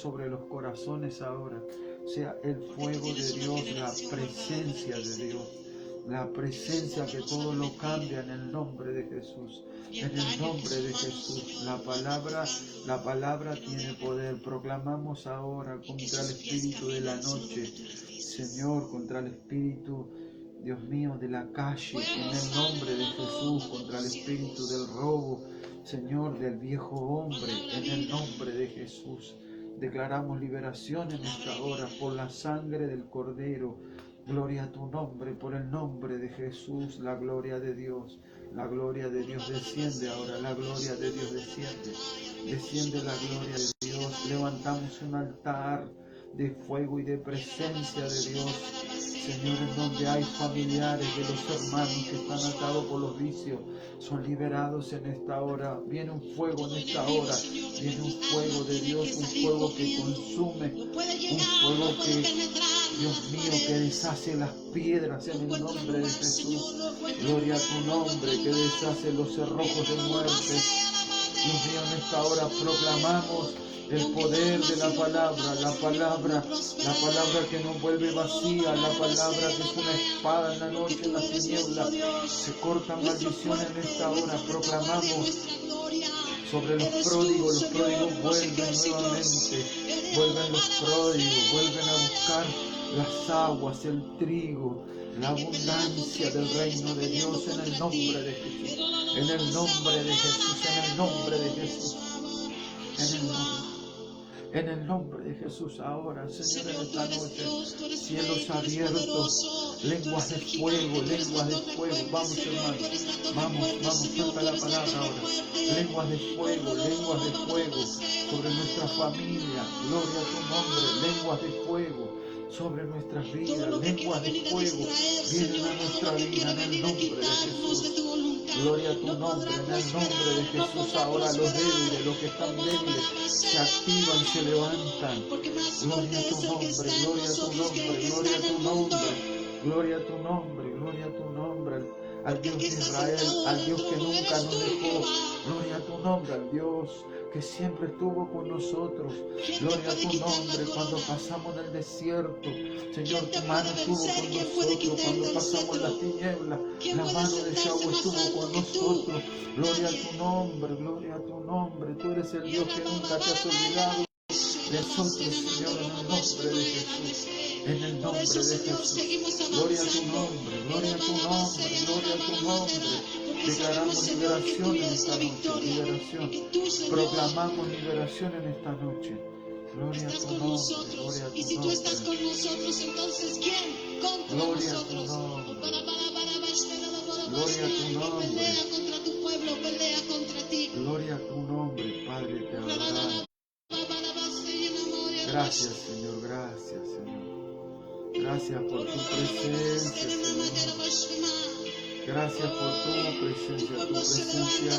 sobre los corazones ahora. Sea el fuego de Dios, la presencia de Dios. La presencia que todo lo cambia en el nombre de Jesús. En el nombre de Jesús. La palabra tiene poder. Proclamamos ahora contra el espíritu de la noche. Señor, contra el espíritu, Dios mío, de la calle. En el nombre de Jesús. Contra el espíritu del robo. Señor, del viejo hombre. En el nombre de Jesús. Declaramos liberación en esta hora por la sangre del Cordero. Gloria a tu nombre, por el nombre de Jesús, la gloria de Dios. La gloria de Dios desciende ahora, la gloria de Dios desciende. Desciende la gloria de Dios. Levantamos un altar de fuego y de presencia de Dios. Señor, en donde hay familiares de los hermanos que están atados por los vicios, son liberados en esta hora. Viene un fuego en esta hora. Viene un fuego de Dios, un fuego que consume, un fuego que, Dios mío, que deshace las piedras en el nombre de Jesús. Gloria a tu nombre, que deshace los cerrojos de muerte. Dios mío, en esta hora proclamamos el poder de la palabra que nos vuelve vacía, la palabra que es una espada en la noche, en la tiniebla. Se cortan maldiciones en esta hora. Proclamamos sobre los pródigos vuelven nuevamente, vuelven los pródigos, vuelven a buscar las aguas, el trigo, la abundancia del reino de Dios en el nombre de Jesús, en el nombre de Jesús, en el nombre de Jesús, en el nombre de Jesús ahora, Señor, en esta noche, cielos abiertos, lenguas de fuego, vamos hermanos, suelta la palabra ahora, lenguas de fuego, sobre nuestra familia, gloria a tu nombre, lenguas de fuego, sobre nuestras vidas, lenguas de fuego, vienen a nuestra vida en el nombre de Jesús. Gloria a tu nombre, en el nombre de Jesús. Ahora los débiles, los que están débiles, se activan, se levantan. Gloria a tu nombre, gloria a tu nombre, gloria a tu nombre, gloria a tu nombre, gloria a tu nombre. Al Dios de Israel, al Dios que nunca nos dejó. Gloria a tu nombre, al Dios que siempre estuvo con nosotros. Gloria a tu nombre cuando pasamos en el desierto. Señor, tu mano estuvo con nosotros cuando pasamos en las tinieblas. La mano de Yahweh estuvo con nosotros. Gloria a tu nombre, gloria a tu nombre. Tú eres el Dios que nunca te has olvidado de nosotros, Señor, en el nombre de Jesús. En el nombre de Jesús. Gloria a tu nombre, gloria a tu nombre, gloria a tu nombre. Declaramos liberación en esta noche, liberación. Proclamamos liberación en esta noche. Gloria a tu nombre, gloria a tu nombre. Y si tú estás con nosotros, entonces ¿quién contra nosotros? Gloria a tu nombre. Pelea contra tu pueblo, pelea contra ti. Gloria a tu nombre, Padre, te adoramos. Gracias, Señor, gracias, Señor. Gracias por tu presencia, Señor. Gracias por tu presencia. Tu presencia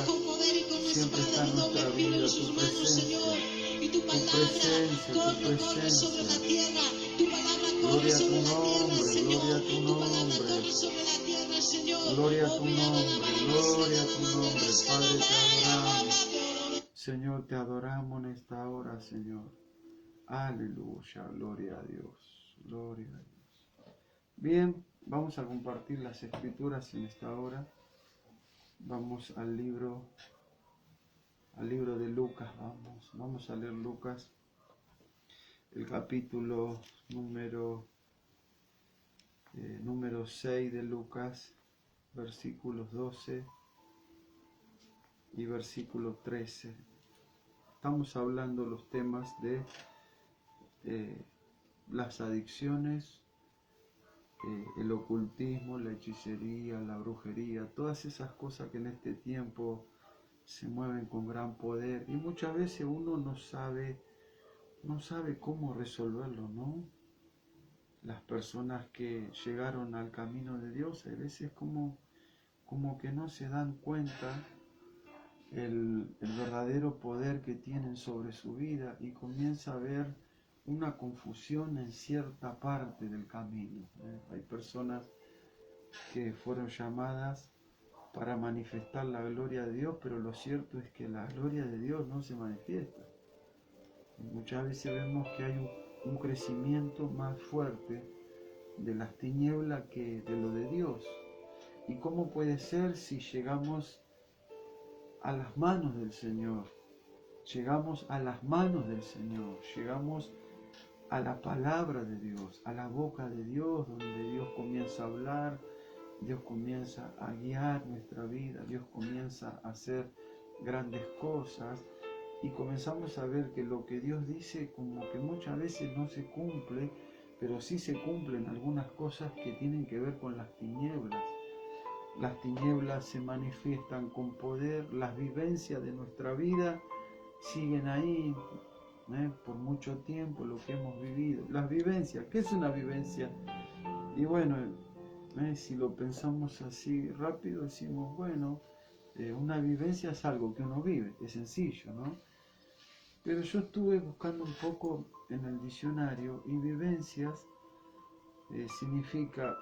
siempre está en nuestra vida. Tu presencia, tu presencia, tu presencia. Gloria a tu nombre, gloria a tu nombre. Gloria a tu nombre, gloria a tu nombre. Padre, te adoramos. Señor, te adoramos en esta hora, Señor. Aleluya, gloria a Dios, gloria a Dios. Bien, vamos a compartir las escrituras en esta hora. Vamos al libro de Lucas, vamos a leer Lucas, el capítulo número 6 de Lucas, versículos 12 y versículo 13. Estamos hablando los temas de las adicciones, el ocultismo, la hechicería, la brujería, todas esas cosas que en este tiempo se mueven con gran poder y muchas veces uno no sabe cómo resolverlo, ¿no? Las personas que llegaron al camino de Dios a veces como que no se dan cuenta el verdadero poder que tienen sobre su vida y comienza a haber una confusión en cierta parte del camino. Hay personas que fueron llamadas para manifestar la gloria de Dios, pero lo cierto es que la gloria de Dios no se manifiesta. Muchas veces vemos que hay un crecimiento más fuerte de las tinieblas que de lo de Dios. ¿Y cómo puede ser si llegamos a las manos del Señor? Llegamos a las manos del Señor, llegamos a la palabra de Dios, a la boca de Dios, donde Dios comienza a hablar, Dios comienza a guiar nuestra vida, Dios comienza a hacer grandes cosas y comenzamos a ver que lo que Dios dice como que muchas veces no se cumple, pero sí se cumplen algunas cosas que tienen que ver con las tinieblas. Las tinieblas se manifiestan con poder, las vivencias de nuestra vida siguen ahí por mucho tiempo, lo que hemos vivido. Las vivencias, ¿qué es una vivencia? Y bueno, si lo pensamos así rápido, decimos, bueno, una vivencia es algo que uno vive, es sencillo, ¿no? Pero yo estuve buscando un poco en el diccionario y vivencias significa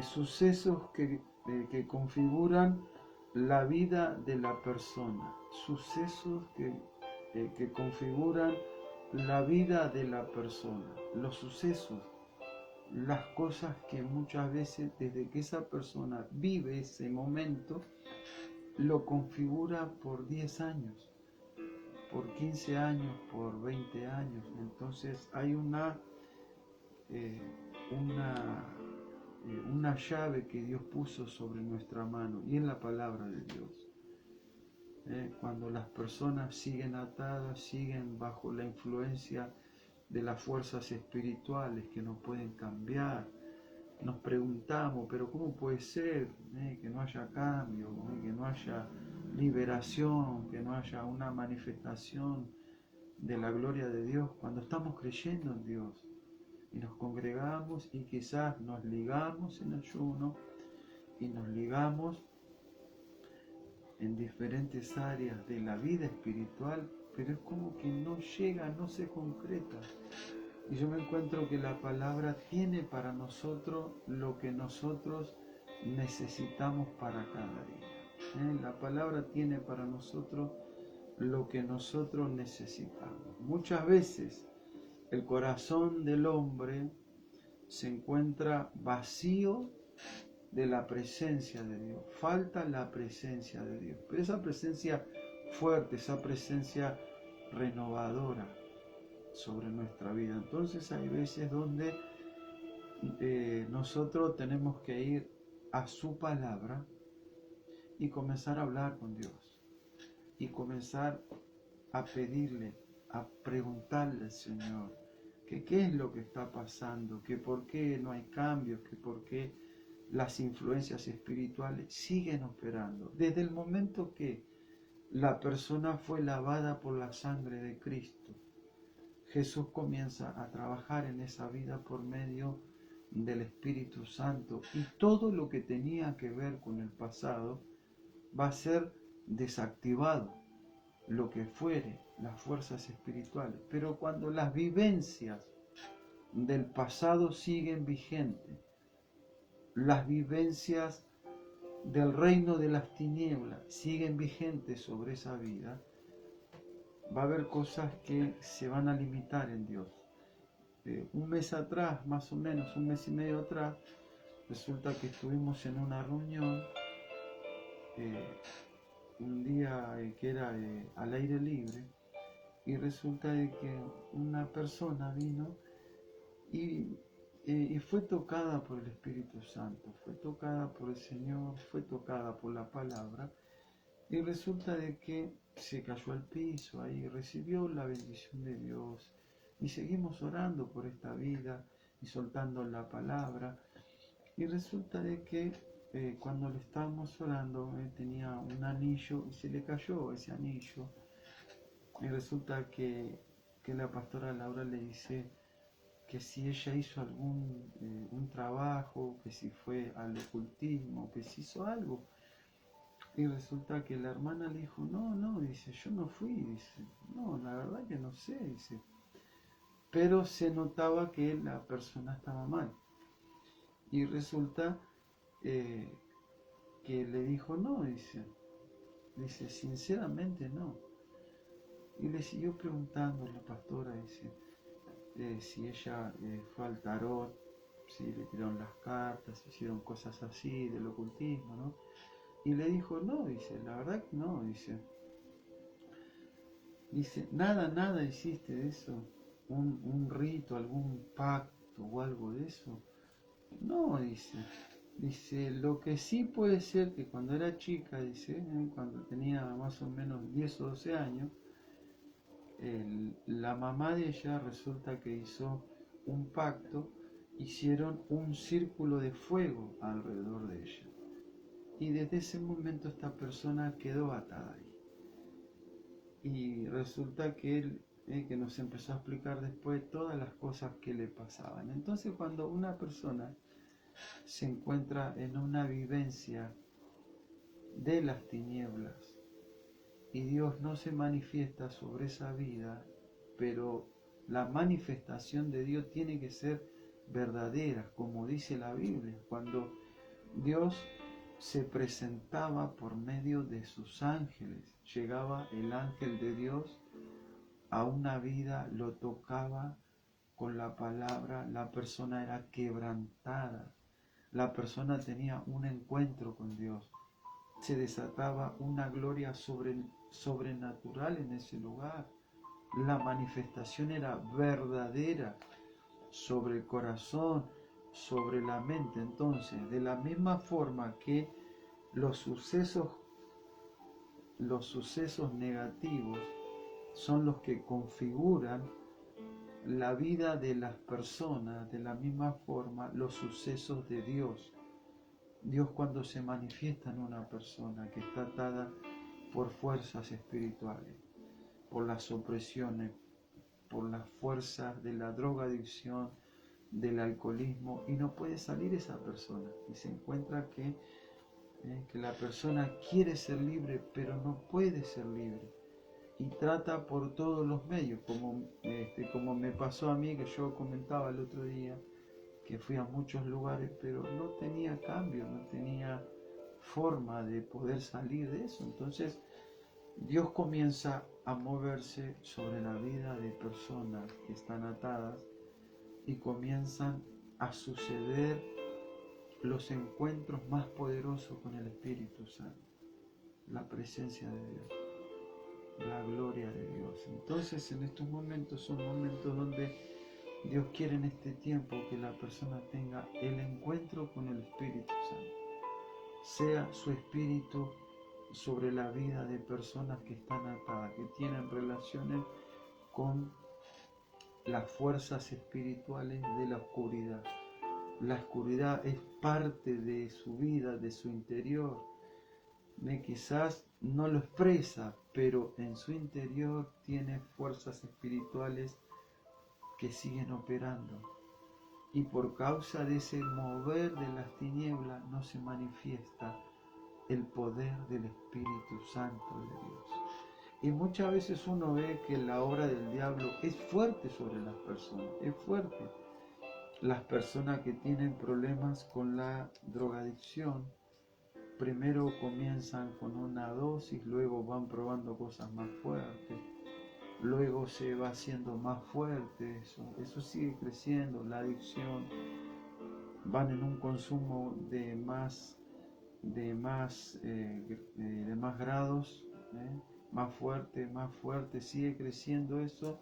sucesos que configuran la vida de la persona, sucesos que configuran la vida de la persona, los sucesos, las cosas que muchas veces desde que esa persona vive ese momento, lo configura por 10 años, por 15 años, por 20 años. Entonces hay eh, una, una llave que Dios puso sobre nuestra mano y es la palabra de Dios. Cuando las personas siguen atadas, siguen bajo la influencia de las fuerzas espirituales que no pueden cambiar, nos preguntamos, pero ¿cómo puede ser que no haya cambio, que no haya liberación, que no haya una manifestación de la gloria de Dios cuando estamos creyendo en Dios? Y nos congregamos y quizás nos ligamos en ayuno y nos ligamos en diferentes áreas de la vida espiritual, pero es como que no llega, no se concreta. Y yo me encuentro que la palabra tiene para nosotros lo que nosotros necesitamos para cada día. La palabra tiene para nosotros lo que nosotros necesitamos. Muchas veces el corazón del hombre se encuentra vacío de la presencia de Dios. Falta la presencia de Dios. Pero esa presencia fuerte, esa presencia renovadora sobre nuestra vida. Entonces hay veces donde nosotros tenemos que ir a su palabra y comenzar a hablar con Dios. Y comenzar a pedirle, a preguntarle al Señor que qué es lo que está pasando, que por qué no hay cambios, que por qué las influencias espirituales siguen operando. Desde el momento que la persona fue lavada por la sangre de Cristo, Jesús comienza a trabajar en esa vida por medio del Espíritu Santo y todo lo que tenía que ver con el pasado va a ser desactivado, lo que fuere, las fuerzas espirituales. Pero cuando las vivencias del pasado siguen vigentes, las vivencias del reino de las tinieblas siguen vigentes sobre esa vida, va a haber cosas que se van a limitar en Dios. Un mes atrás, más o menos, un mes y medio atrás, resulta que estuvimos en una reunión, un día que era al aire libre, y resulta de que una persona vino y fue tocada por el Espíritu Santo, fue tocada por el Señor, fue tocada por la palabra, y resulta de que se cayó al piso ahí, recibió la bendición de Dios, y seguimos orando por esta vida y soltando la palabra, y resulta de que cuando le estábamos orando, tenía un anillo y se le cayó ese anillo, y resulta que la pastora Laura le dice que si ella hizo algún un trabajo, que si fue al ocultismo, que si hizo algo. Y resulta que la hermana le dijo, no, dice, yo no fui, dice, no, la verdad que no sé, dice. Pero se notaba que la persona estaba mal. Y resulta que le dijo, no, dice, sinceramente no. Y le siguió preguntando a la pastora, dice, si ella fue al tarot, si le tiraron las cartas, si hicieron cosas así del ocultismo, ¿no? Y le dijo, no, dice, la verdad que no, dice, nada hiciste de eso, un rito, algún pacto o algo de eso. No, dice, lo que sí puede ser que cuando era chica, dice, cuando tenía más o menos 10 o 12 años, la mamá de ella resulta que hizo un pacto, hicieron un círculo de fuego alrededor de ella. Y desde ese momento esta persona quedó atada ahí. Y resulta que él, que nos empezó a explicar después todas las cosas que le pasaban. Entonces cuando una persona se encuentra en una vivencia de las tinieblas y Dios no se manifiesta sobre esa vida, pero la manifestación de Dios tiene que ser verdadera, como dice la Biblia, cuando Dios se presentaba por medio de sus ángeles, llegaba el ángel de Dios a una vida, lo tocaba con la palabra, la persona era quebrantada, la persona tenía un encuentro con Dios, se desataba una gloria sobrenatural en ese lugar. La manifestación era verdadera sobre el corazón, sobre la mente. Entonces, de la misma forma que los sucesos negativos son los que configuran la vida de las personas, de la misma forma los sucesos de Dios. Dios cuando se manifiesta en una persona que está atada por fuerzas espirituales, por las opresiones, por las fuerzas de la drogadicción, del alcoholismo, y no puede salir esa persona, y se encuentra que la persona quiere ser libre, pero no puede ser libre, y trata por todos los medios, como me pasó a mí, que yo comentaba el otro día, que fui a muchos lugares, pero no tenía cambio, no tenía forma de poder salir de eso. Entonces Dios comienza a moverse sobre la vida de personas que están atadas y comienzan a suceder los encuentros más poderosos con el Espíritu Santo, la presencia de Dios, la gloria de Dios. Entonces en estos momentos son momentos donde Dios quiere en este tiempo que la persona tenga el encuentro con el Espíritu Santo, sea su espíritu sobre la vida de personas que están atadas, que tienen relaciones con las fuerzas espirituales de la oscuridad. La oscuridad es parte de su vida, de su interior. Quizás no lo expresa, pero en su interior tiene fuerzas espirituales que siguen operando. Y por causa de ese mover de las tinieblas no se manifiesta el poder del Espíritu Santo de Dios. Y muchas veces uno ve que la obra del diablo es fuerte sobre las personas, es fuerte. Las personas que tienen problemas con la drogadicción, primero comienzan con una dosis, luego van probando cosas más fuertes, luego se va haciendo más fuerte, eso sigue creciendo, la adicción, van en un consumo de más grados, más fuerte, sigue creciendo eso,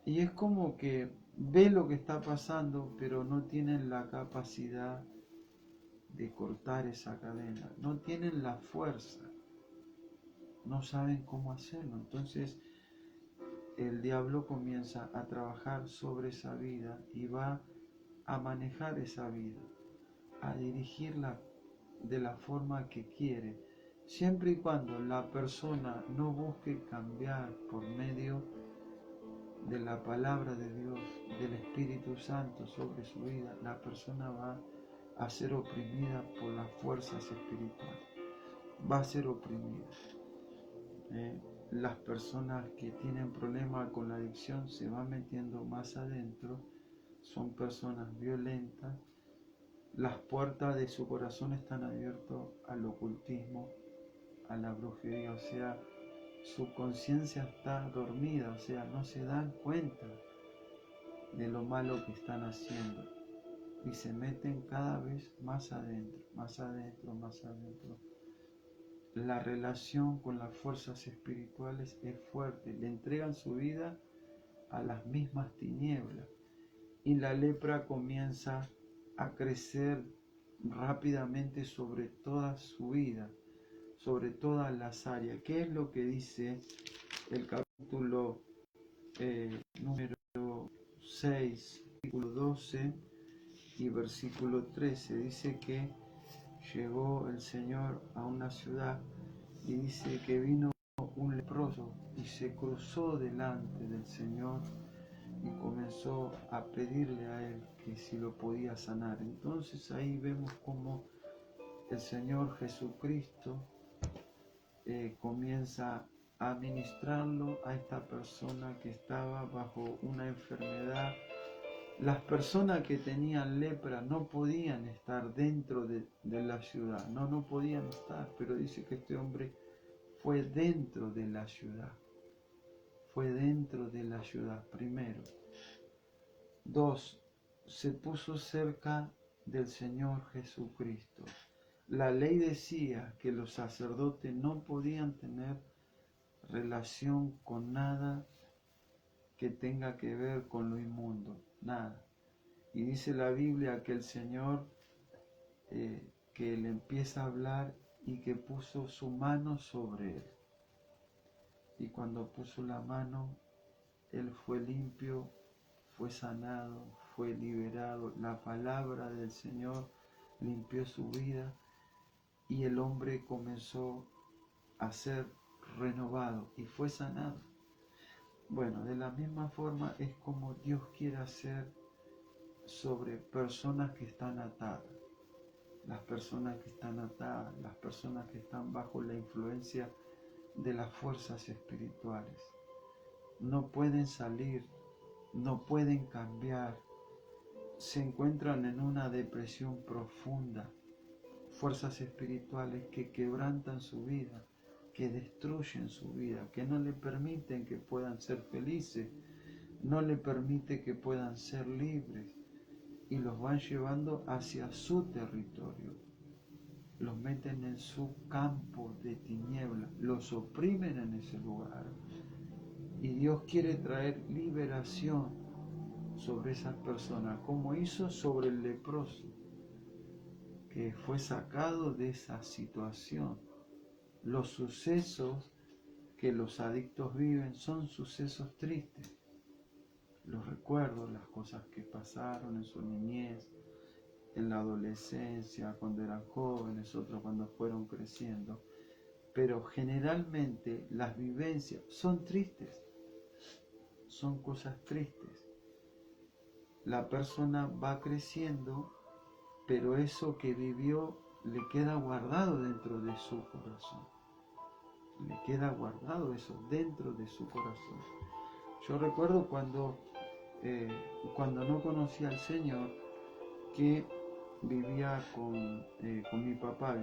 y es como que ve lo que está pasando, pero no tienen la capacidad de cortar esa cadena, no tienen la fuerza, no saben cómo hacerlo. Entonces el diablo comienza a trabajar sobre esa vida y va a manejar esa vida, a dirigirla de la forma que quiere, siempre y cuando la persona no busque cambiar por medio de la palabra de Dios, del Espíritu Santo sobre su vida. La persona va a ser oprimida por las fuerzas espirituales, va a ser oprimida. Las personas que tienen problemas con la adicción se van metiendo más adentro, son personas violentas, las puertas de su corazón están abiertas al ocultismo, a la brujería, o sea, su conciencia está dormida, o sea, no se dan cuenta de lo malo que están haciendo y se meten cada vez más adentro, más adentro, más adentro. La relación con las fuerzas espirituales es fuerte, le entregan su vida a las mismas tinieblas y la lepra comienza a crecer rápidamente sobre toda su vida, sobre todas las áreas. ¿Qué es lo que dice el capítulo número 6, versículo 12 y versículo 13? Dice que llegó el Señor a una ciudad y dice que vino un leproso y se cruzó delante del Señor y comenzó a pedirle a él que si lo podía sanar. Entonces ahí vemos cómo el Señor Jesucristo comienza a ministrarlo a esta persona que estaba bajo una enfermedad. Las personas que tenían lepra no podían estar dentro de la ciudad, no podían estar, pero dice que este hombre fue dentro de la ciudad, fue dentro de la ciudad primero. 2. Se puso cerca del Señor Jesucristo. La ley decía que los sacerdotes no podían tener relación con nada que tenga que ver con lo inmundo, nada. Y dice la Biblia que el Señor que le empieza a hablar y que puso su mano sobre él. Y cuando puso la mano, él fue limpio, fue sanado, fue liberado. La palabra del Señor limpió su vida y el hombre comenzó a ser renovado y fue sanado. Bueno, de la misma forma es como Dios quiere hacer sobre personas que están atadas. Las personas que están atadas, las personas que están bajo la influencia de las fuerzas espirituales. No pueden salir, no pueden cambiar, se encuentran en una depresión profunda. Fuerzas espirituales que quebrantan su vida, que destruyen su vida, que no le permiten que puedan ser felices, no le permite que puedan ser libres y los van llevando hacia su territorio. Los meten en su campo de tinieblas, los oprimen en ese lugar. Y Dios quiere traer liberación sobre esas personas, como hizo sobre el leproso, que fue sacado de esa situación. Los sucesos que los adictos viven son sucesos tristes. Los recuerdos, las cosas que pasaron en su niñez, en la adolescencia, cuando eran jóvenes, otros cuando fueron creciendo. Pero generalmente las vivencias son tristes, son cosas tristes. La persona va creciendo, pero eso que vivió le queda guardado dentro de su corazón. Le queda guardado eso dentro de su corazón. Yo recuerdo cuando no conocía al Señor, que vivía con mi papá,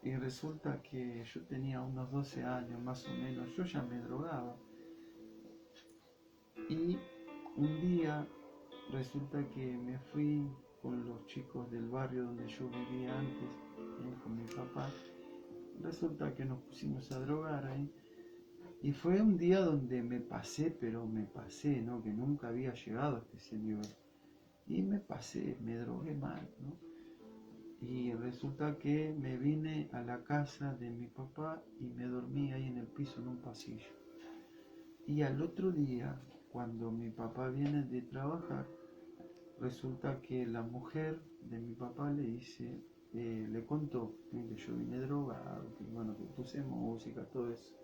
y resulta que yo tenía unos 12 años más o menos, yo ya me drogaba. Y un día resulta que me fui con los chicos del barrio donde yo vivía antes, con mi papá. Resulta que nos pusimos a drogar ahí. Y fue un día donde me pasé, ¿no? Que nunca había llegado hasta ese nivel. Y me pasé, me drogué mal, ¿no? Y resulta que me vine a la casa de mi papá y me dormí ahí en el piso en un pasillo. Y al otro día, cuando mi papá viene de trabajar, resulta que la mujer de mi papá le dice, le contó que yo vine drogado, que bueno, que puse música, todo eso.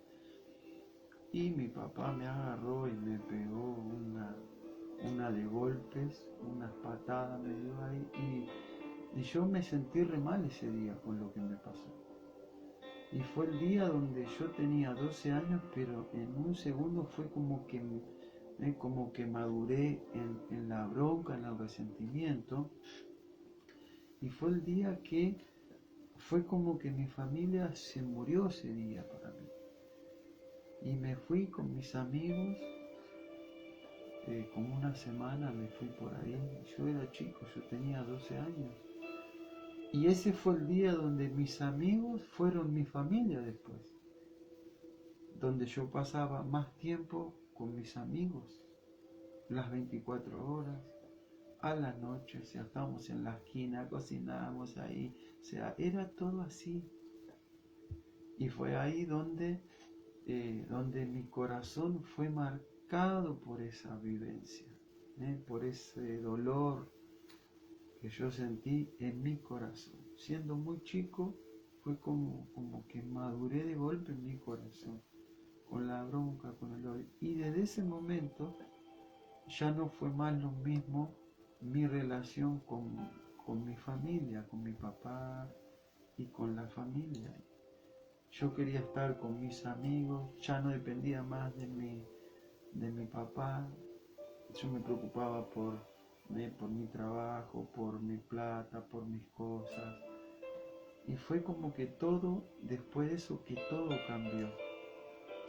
Y mi papá me agarró y me pegó una de golpes, unas patadas me dio ahí y yo me sentí re mal ese día con lo que me pasó. Y fue el día donde yo tenía 12 años, pero en un segundo fue como que maduré en la bronca, en el resentimiento. Y fue el día que fue como que mi familia se murió ese día para mí. Y me fui con mis amigos, como una semana me fui por ahí. Yo era chico, yo tenía 12 años. Y ese fue el día donde mis amigos fueron mi familia después. Donde yo pasaba más tiempo con mis amigos, las 24 horas, a la noche, o sea, estábamos en la esquina, cocinábamos ahí, o sea, era todo así. Y fue ahí donde mi corazón fue marcado por esa vivencia, por ese dolor que yo sentí en mi corazón. Siendo muy chico, fue como que maduré de golpe en mi corazón, con la bronca, con el odio. Y desde ese momento ya no fue más lo mismo mi relación con mi familia, con mi papá y con la familia. Yo quería estar con mis amigos, ya no dependía más de mi papá. Yo me preocupaba por mi trabajo, por mi plata, por mis cosas. Y fue como que todo, después de eso, que todo cambió.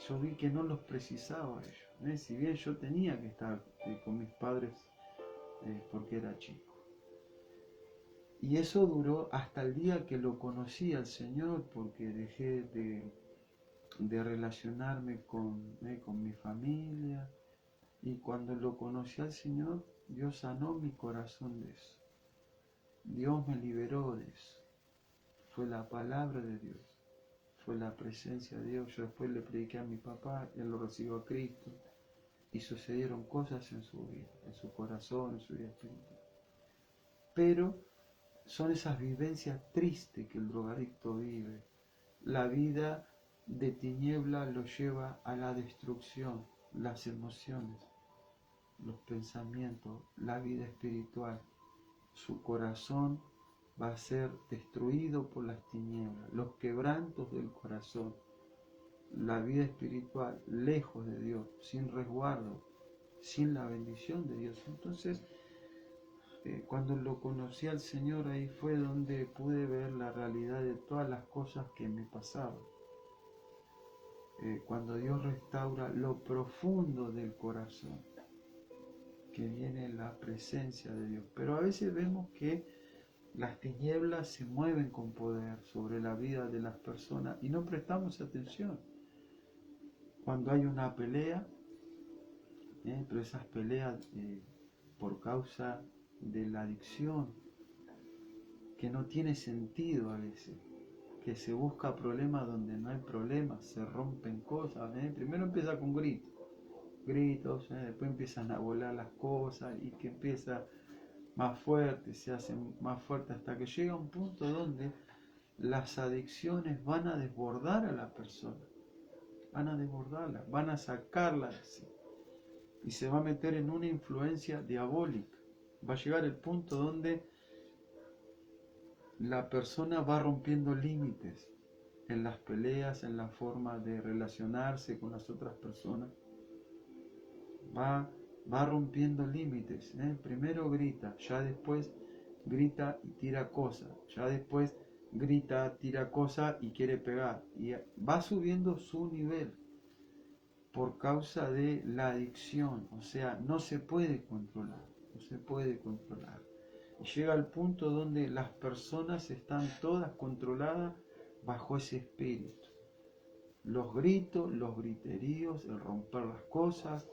Yo vi que no los precisaba a ellos. Si bien yo tenía que estar con mis padres porque era chico. Y eso duró hasta el día que lo conocí al Señor, porque dejé de relacionarme con mi familia. Y cuando lo conocí al Señor, Dios sanó mi corazón de eso. Dios me liberó de eso. Fue la palabra de Dios. Fue la presencia de Dios. Yo después le prediqué a mi papá, él lo recibió a Cristo. Y sucedieron cosas en su vida, en su corazón, en su vida espiritual. Pero son esas vivencias tristes que el drogadicto vive. La vida de tiniebla lo lleva a la destrucción, las emociones, los pensamientos, la vida espiritual. Su corazón va a ser destruido por las tinieblas, los quebrantos del corazón, la vida espiritual lejos de Dios, sin resguardo, sin la bendición de Dios. Entonces, cuando lo conocí al Señor, ahí fue donde pude ver la realidad de todas las cosas que me pasaban. Cuando Dios restaura lo profundo del corazón, que viene la presencia de Dios. Pero a veces vemos que las tinieblas se mueven con poder sobre la vida de las personas y no prestamos atención. Cuando hay una pelea, pero esas peleas por causa de la adicción, que no tiene sentido a veces, que se busca problemas donde no hay problemas, se rompen cosas. Primero empieza con gritos, después empiezan a volar las cosas y que empieza más fuerte, se hacen más fuerte hasta que llega un punto donde las adicciones van a desbordar a la persona, van a desbordarla, van a sacarla de sí y se va a meter en una influencia diabólica. Va a llegar el punto donde la persona va rompiendo límites en las peleas, en la forma de relacionarse con las otras personas. Va rompiendo límites. Primero grita, ya después grita y tira cosas, ya después grita, tira cosas y quiere pegar. Y va subiendo su nivel por causa de la adicción. O sea, no se puede controlar, no se puede controlar. Y llega al punto donde las personas están todas controladas bajo ese espíritu. Los gritos, los griteríos, el romper las cosas,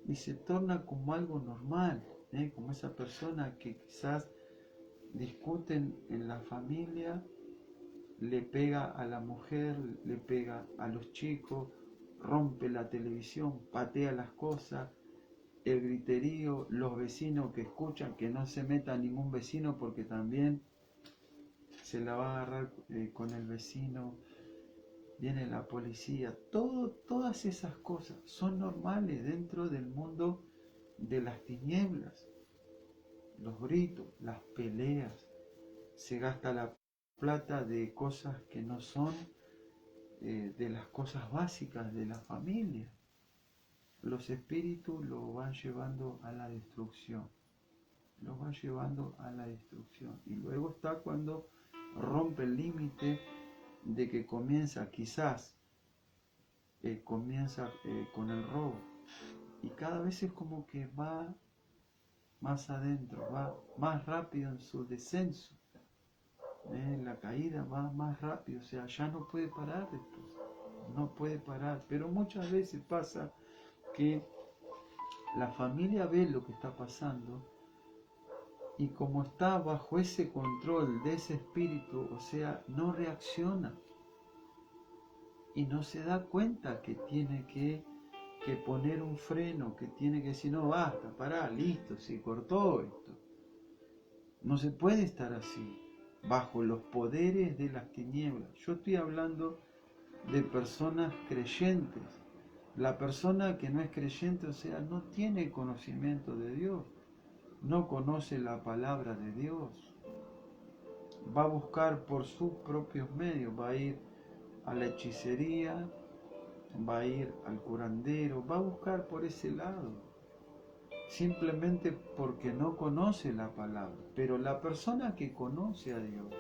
y se torna como algo normal, como esa persona que quizás discuten en la familia, le pega a la mujer, le pega a los chicos, rompe la televisión, patea las cosas, el griterío, los vecinos que escuchan, que no se meta ningún vecino porque también se la va a agarrar con el vecino, viene la policía, todas esas cosas son normales dentro del mundo de las tinieblas. Los gritos, las peleas, se gasta la plata de cosas que no son de las cosas básicas de la familia. Los espíritus lo van llevando a la destrucción, los van llevando a la destrucción. Y luego está cuando rompe el límite de que comienza quizás comienza con el robo. Y cada vez es como que va más adentro, va más rápido en su descenso. La caída va más rápido, o sea, ya no puede parar después, no puede parar. Pero muchas veces pasa que la familia ve lo que está pasando y como está bajo ese control de ese espíritu, o sea, no reacciona y no se da cuenta que tiene que poner un freno, que tiene que decir, no, basta, pará, listo, se cortó esto. No se puede estar así, bajo los poderes de las tinieblas. Yo estoy hablando de personas creyentes. La persona que no es creyente, o sea, no tiene conocimiento de Dios, no conoce la palabra de Dios. Va a buscar por sus propios medios, va a ir a la hechicería, va a ir al curandero, va a buscar por ese lado, simplemente porque no conoce la palabra. Pero la persona que conoce a Dios,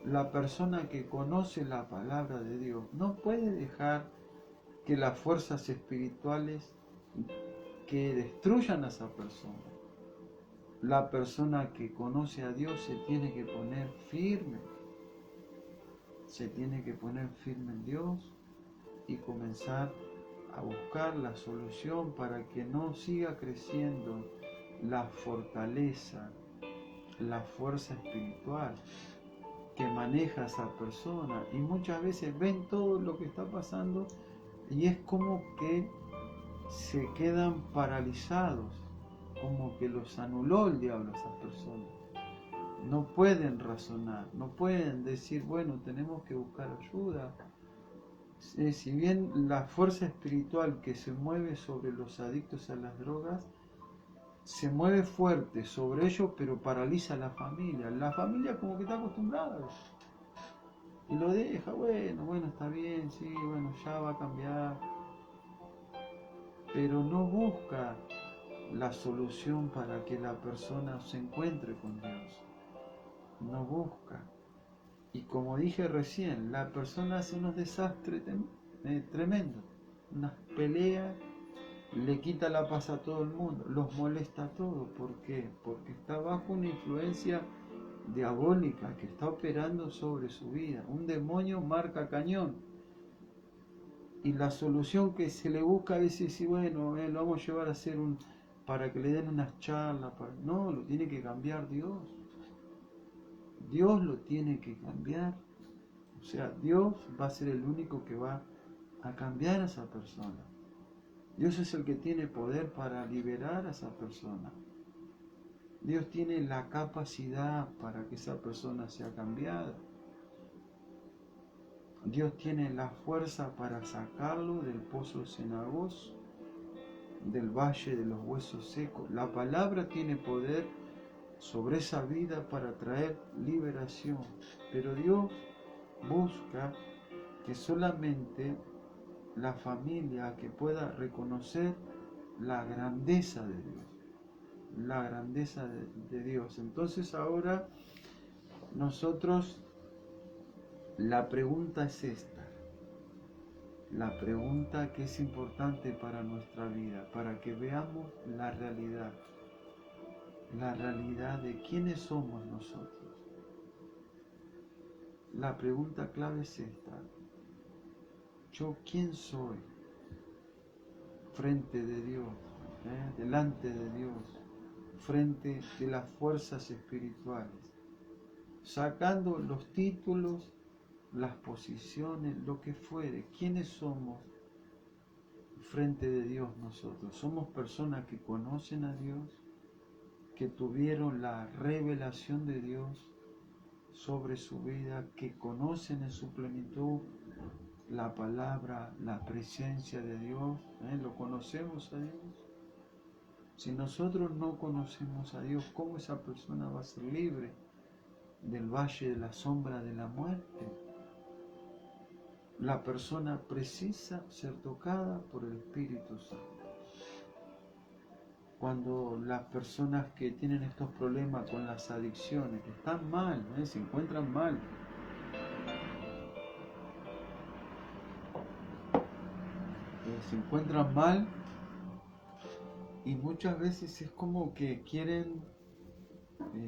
la persona que conoce la palabra de Dios, no puede dejar que las fuerzas espirituales que destruyan a esa persona. La persona que conoce a Dios se tiene que poner firme, se tiene que poner firme en Dios y comenzar a buscar la solución para que no siga creciendo la fortaleza, la fuerza espiritual que maneja a esa persona. Y muchas veces ven todo lo que está pasando y es como que se quedan paralizados, como que los anuló el diablo a esas personas. No pueden razonar, no pueden decir, bueno, tenemos que buscar ayuda. Si bien la fuerza espiritual que se mueve sobre los adictos a las drogas, se mueve fuerte sobre ellos, pero paraliza a la familia. La familia como que está acostumbrada a eso. Y lo deja, bueno, está bien, sí, bueno, ya va a cambiar. Pero no busca la solución para que la persona se encuentre con Dios. No busca. Y como dije recién, la persona hace unos desastres tremendos, unas peleas, le quita la paz a todo el mundo, los molesta a todos. ¿Por qué? Porque está bajo una influencia diabólica que está operando sobre su vida. Un demonio marca cañón. Y la solución que se le busca a veces es, bueno, lo vamos a llevar a hacer para que le den unas charlas. No, lo tiene que cambiar Dios. Dios lo tiene que cambiar. O sea, Dios va a ser el único que va a cambiar a esa persona. Dios es el que tiene poder para liberar a esa persona. Dios tiene la capacidad para que esa persona sea cambiada. Dios tiene la fuerza para sacarlo del pozo cenagoso, del valle de los huesos secos. La palabra tiene poder sobre esa vida para traer liberación. Pero Dios busca que solamente la familia que pueda reconocer la grandeza de Dios. La grandeza de Dios. Entonces ahora nosotros, la pregunta es esta. La pregunta que es importante para nuestra vida, para que veamos la realidad de quiénes somos nosotros. La pregunta clave es esta. ¿Yo quién soy frente de Dios, delante de Dios, frente de las fuerzas espirituales? Sacando los títulos, las posiciones, lo que fuere, ¿quiénes somos frente de Dios nosotros? Somos personas que conocen a Dios, que tuvieron la revelación de Dios sobre su vida, que conocen en su plenitud la palabra, la presencia de Dios. ¿Lo conocemos a Dios? Si nosotros no conocemos a Dios, ¿cómo esa persona va a ser libre del valle de la sombra de la muerte? La persona precisa ser tocada por el Espíritu Santo. Cuando las personas que tienen estos problemas con las adicciones, que están mal, se encuentran mal, se encuentran mal y muchas veces es como que quieren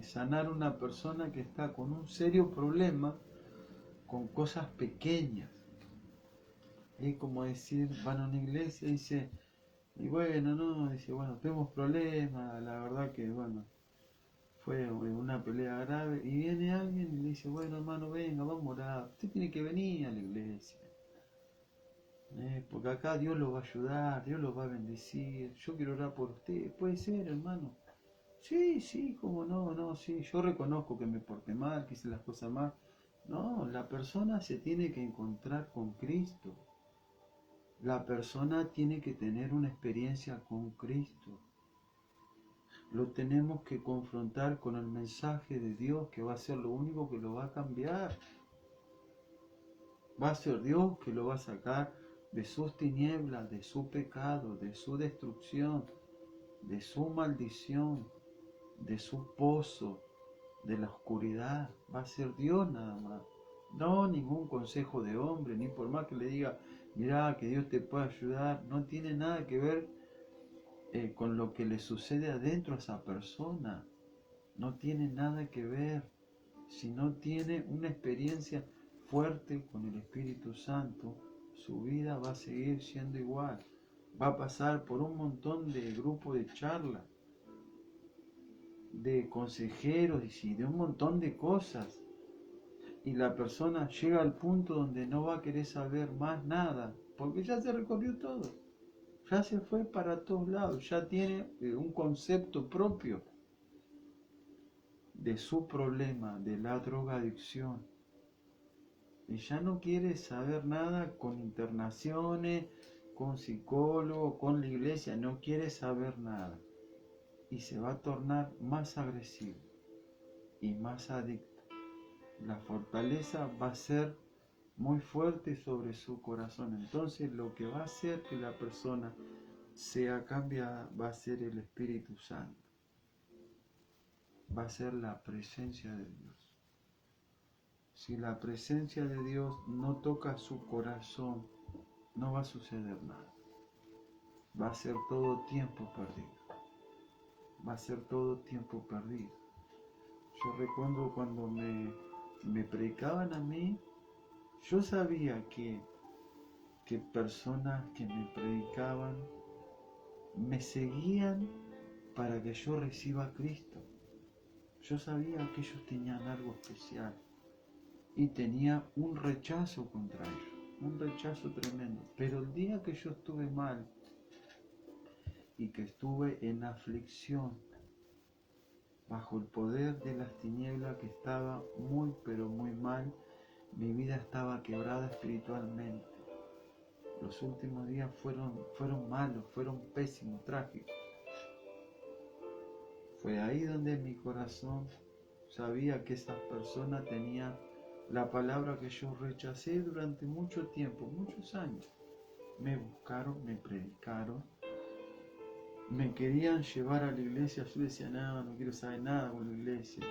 sanar a una persona que está con un serio problema con cosas pequeñas. Es como decir, van a una iglesia y dice, y bueno, no, dice, bueno, tenemos problemas, la verdad que, bueno, fue una pelea grave, y viene alguien y le dice, bueno, hermano, venga, vamos a orar, usted tiene que venir a la iglesia, porque acá Dios lo va a ayudar, Dios lo va a bendecir, yo quiero orar por usted, puede ser, hermano. Sí, sí, cómo no, no, sí, yo reconozco que me porté mal, que hice las cosas mal. No, la persona se tiene que encontrar con Cristo. La persona tiene que tener una experiencia con Cristo. Lo tenemos que confrontar con el mensaje de Dios, que va a ser lo único que lo va a cambiar. Va a ser Dios que lo va a sacar de sus tinieblas, de su pecado, de su destrucción, de su maldición, de su pozo, de la oscuridad. Va a ser Dios nada más. No ningún consejo de hombre, ni por más que le diga, mirá, que Dios te puede ayudar. No tiene nada que ver con lo que le sucede adentro a esa persona. No tiene nada que ver. Si no tiene una experiencia fuerte con el Espíritu Santo, su vida va a seguir siendo igual. Va a pasar por un montón de grupos de charla, de consejeros y de un montón de cosas. Y la persona llega al punto donde no va a querer saber más nada, porque ya se recorrió todo. Ya se fue para todos lados, ya tiene un concepto propio de su problema, de la drogadicción. Y ya no quiere saber nada con internaciones, con psicólogos, con la iglesia, no quiere saber nada. Y se va a tornar más agresivo y más adicto. La fortaleza va a ser muy fuerte sobre su corazón. Entonces lo que va a hacer que la persona sea cambiada va a ser el Espíritu Santo. Va a ser la presencia de Dios. Si la presencia de Dios no toca su corazón, no va a suceder nada. Va a ser todo tiempo perdido. Va a ser todo tiempo perdido. Yo recuerdo cuando me predicaban a mí, yo sabía que personas que me predicaban me seguían para que yo reciba a Cristo. Yo sabía que ellos tenían algo especial y tenía un rechazo contra ellos, un rechazo tremendo. Pero el día que yo estuve mal y que estuve en aflicción, bajo el poder de las tinieblas, que estaba muy pero muy mal, mi vida estaba quebrada espiritualmente. Los últimos días fueron malos, fueron pésimos, trágicos. Fue ahí donde mi corazón sabía que esas personas tenían la palabra que yo rechacé durante mucho tiempo, muchos años. Me buscaron, me predicaron, me querían llevar a la iglesia. Yo decía, no quiero saber nada con la iglesia.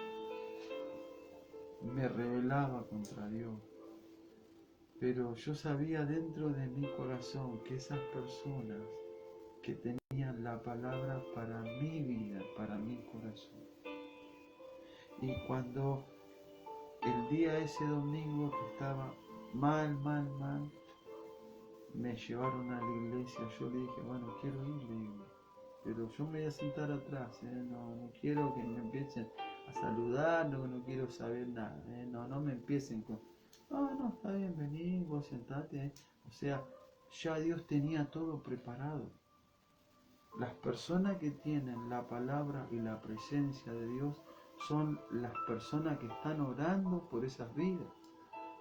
Me rebelaba contra Dios. Pero yo sabía dentro de mi corazón que esas personas que tenían la palabra para mi vida, para mi corazón. Y cuando el día ese domingo que estaba mal, me llevaron a la iglesia, yo le dije, bueno, quiero ir, le digo, pero yo me voy a sentar atrás, no quiero que me empiecen a saludar, no quiero saber nada, no me empiecen con, no, está bien, vení, vos sentate, o sea, ya Dios tenía todo preparado. Las personas que tienen la palabra y la presencia de Dios son las personas que están orando por esas vidas,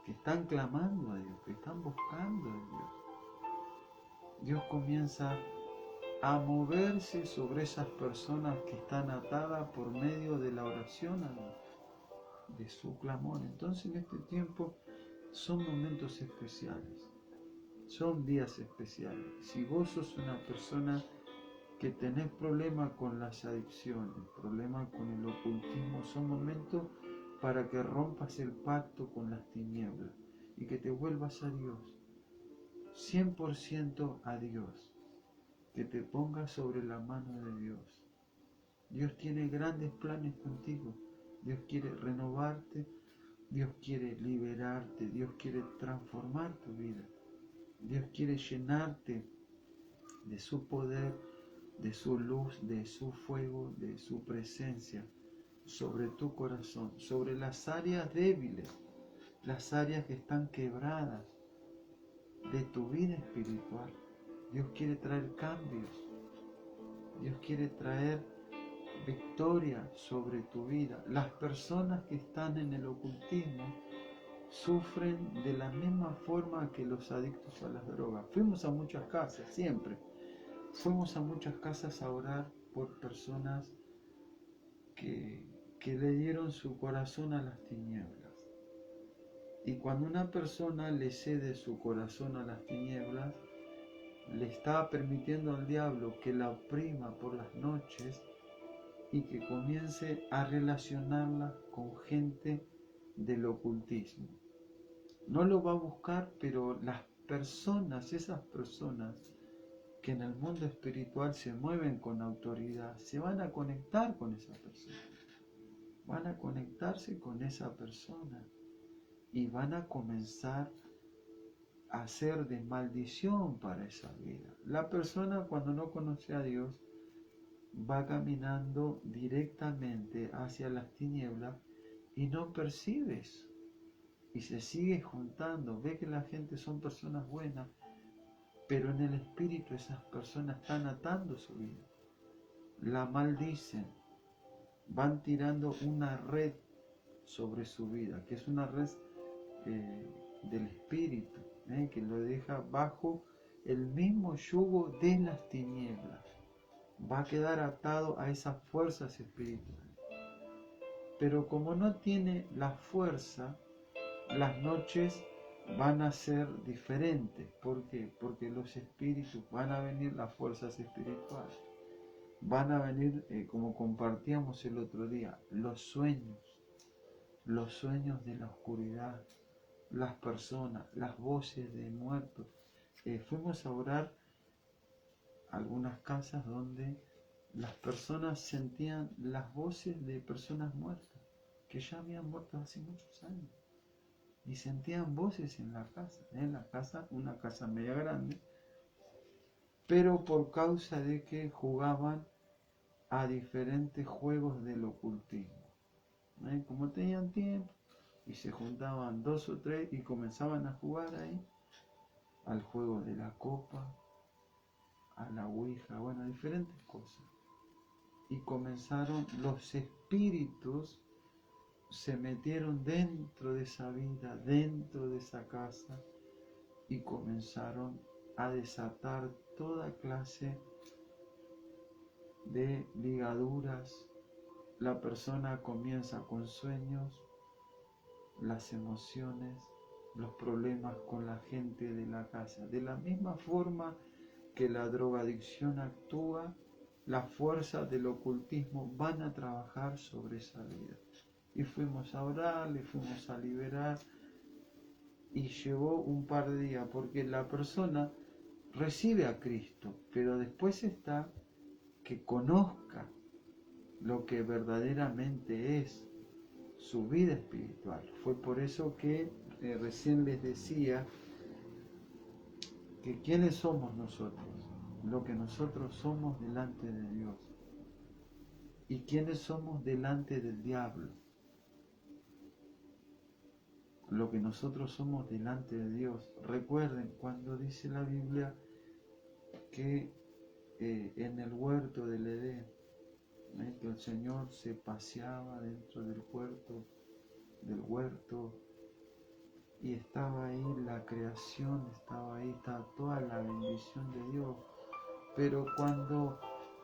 que están clamando a Dios, que están buscando a Dios. Dios comienza a moverse sobre esas personas que están atadas por medio de la oración a Dios, de su clamor. Entonces en este tiempo son momentos especiales, son días especiales. Si vos sos una persona que tenés problemas con las adicciones, problemas con el ocultismo, son momentos para que rompas el pacto con las tinieblas y que te vuelvas a Dios. 100% a Dios, que te pongas sobre la mano de Dios. Dios tiene grandes planes contigo. Dios quiere renovarte, Dios quiere liberarte, Dios quiere transformar tu vida. Dios quiere llenarte de su poder, de su luz, de su fuego, de su presencia sobre tu corazón, sobre las áreas débiles, las áreas que están quebradas de tu vida espiritual. Dios quiere traer cambios. Dios quiere traer victoria sobre tu vida. Las personas que están en el ocultismo sufren de la misma forma que los adictos a las drogas. Fuimos a muchas casas, siempre. Fuimos a muchas casas a orar por personas que le dieron su corazón a las tinieblas. Y cuando una persona le cede su corazón a las tinieblas, le está permitiendo al diablo que la oprima por las noches y que comience a relacionarla con gente del ocultismo. No lo va a buscar, pero las personas, esas personas que en el mundo espiritual se mueven con autoridad, se van a conectar con esa persona. Van a conectarse con esa persona y van a comenzar a hacer de maldición para esa vida. La persona, cuando no conoce a Dios, va caminando directamente hacia las tinieblas y no percibes. Y se sigue juntando. Ve que la gente son personas buenas, pero en el espíritu esas personas están atando su vida. La maldicen. Van tirando una red sobre su vida, que es una red del espíritu, que lo deja bajo el mismo yugo de las tinieblas. Va a quedar atado a esas fuerzas espirituales. Pero como no tiene la fuerza, las noches van a ser diferentes. ¿Por qué? Porque los espíritus, van a venir las fuerzas espirituales. Van a venir, como compartíamos el otro día, los sueños de la oscuridad, las personas, las voces de muertos. Fuimos a orar a algunas casas donde las personas sentían las voces de personas muertas, que ya habían muerto hace muchos años. Y sentían voces en la casa, una casa media grande, pero por causa de que jugaban a diferentes juegos del ocultismo. Como tenían tiempo, y se juntaban 2 o 3 y comenzaban a jugar ahí, al juego de la copa, a la ouija, bueno, diferentes cosas. Y comenzaron los espíritus, se metieron dentro de esa vida, dentro de esa casa, y comenzaron a desatar toda clase de ligaduras. La persona comienza con sueños, las emociones, los problemas con la gente de la casa. De la misma forma que la drogadicción actúa, las fuerzas del ocultismo van a trabajar sobre esa vida. Y fuimos a orar, le fuimos a liberar, y llevó un par de días, porque la persona recibe a Cristo, pero después está que conozca lo que verdaderamente es su vida espiritual. Fue por eso que recién les decía que quiénes somos nosotros, lo que nosotros somos delante de Dios y quiénes somos delante del diablo. Lo que nosotros somos delante de Dios. Recuerden cuando dice la Biblia que en el huerto del Edén, que el Señor se paseaba dentro del huerto, y estaba ahí la creación, estaba toda la bendición de Dios. Pero cuando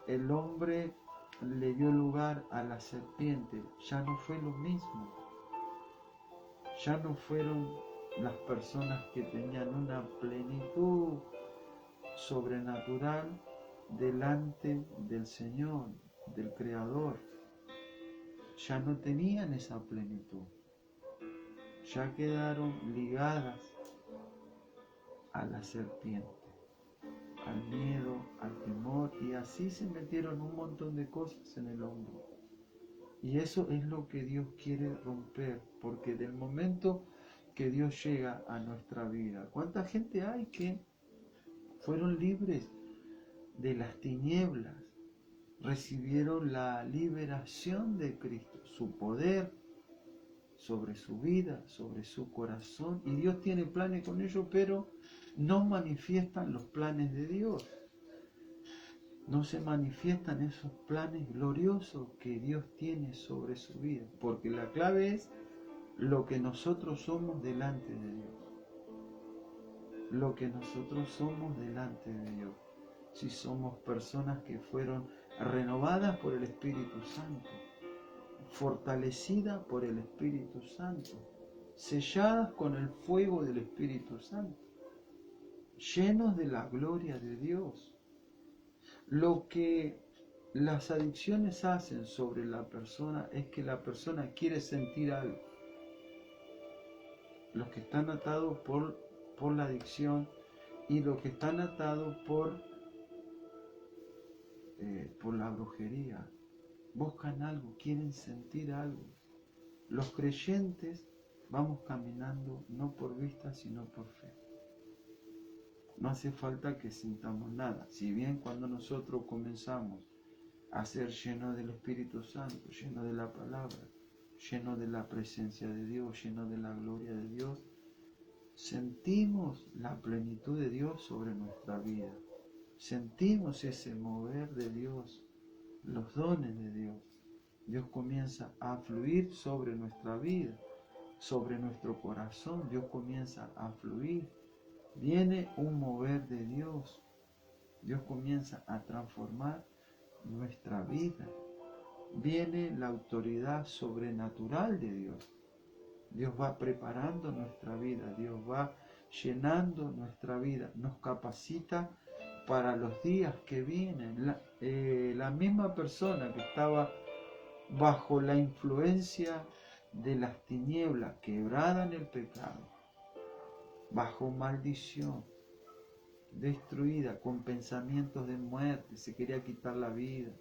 el hombre le dio lugar a la serpiente, ya no fue lo mismo. Ya no fueron las personas que tenían una plenitud sobrenatural delante del Señor, del Creador. Ya no tenían esa plenitud. Ya quedaron ligadas a la serpiente, al miedo, al temor, y así se metieron un montón de cosas en el hombro. Y eso es lo que Dios quiere romper, porque del momento que Dios llega a nuestra vida, ¿cuánta gente hay que fueron libres de las tinieblas? Recibieron la liberación de Cristo, su poder sobre su vida, sobre su corazón, y Dios tiene planes con ellos, pero no manifiestan los planes de Dios. No se manifiestan esos planes gloriosos que Dios tiene sobre su vida, porque la clave es lo que nosotros somos delante de Dios. Lo que nosotros somos delante de Dios. Si somos personas que fueron renovadas por el Espíritu Santo, fortalecidas por el Espíritu Santo, selladas con el fuego del Espíritu Santo, llenos de la gloria de Dios. Lo que las adicciones hacen sobre la persona es que la persona quiere sentir algo. Los que están atados por la adicción y los que están atados por la brujería, buscan algo, quieren sentir algo. Los creyentes vamos caminando no por vista sino por fe. No hace falta que sintamos nada. Si bien cuando nosotros comenzamos a ser llenos del Espíritu Santo, llenos de la palabra, llenos de la presencia de Dios, llenos de la gloria de Dios, sentimos la plenitud de Dios sobre nuestra vida. Sentimos ese mover de Dios, los dones de Dios. Dios comienza a fluir sobre nuestra vida, sobre nuestro corazón. Dios comienza a fluir. Viene un mover de Dios. Dios comienza a transformar nuestra vida. Viene la autoridad sobrenatural de Dios. Dios va preparando nuestra vida. Dios va llenando nuestra vida. Nos capacita para los días que vienen. La misma persona que estaba bajo la influencia de las tinieblas, quebrada en el pecado, bajo maldición, destruida, con pensamientos de muerte, se quería quitar la vida,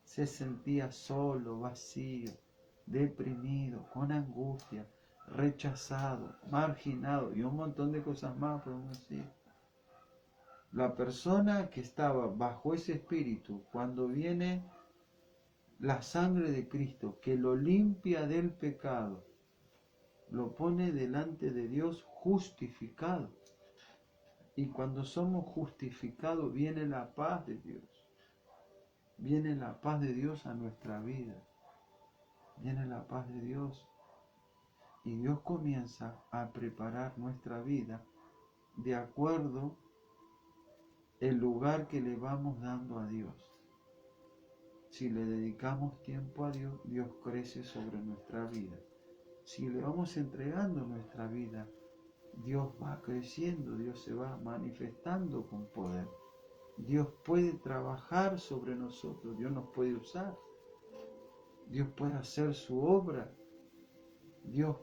se sentía solo, vacío, deprimido, con angustia, rechazado, marginado y un montón de cosas más, podemos decir. La persona que estaba bajo ese espíritu, cuando viene la sangre de Cristo, que lo limpia del pecado, lo pone delante de Dios justificado. Y cuando somos justificados, viene la paz de Dios. Viene la paz de Dios a nuestra vida. Viene la paz de Dios. Y Dios comienza a preparar nuestra vida de acuerdo el lugar que le vamos dando a Dios. Si le dedicamos tiempo a Dios, Dios crece sobre nuestra vida. Si le vamos entregando nuestra vida, Dios va creciendo, Dios se va manifestando con poder. Dios puede trabajar sobre nosotros, Dios nos puede usar. Dios puede hacer su obra. Dios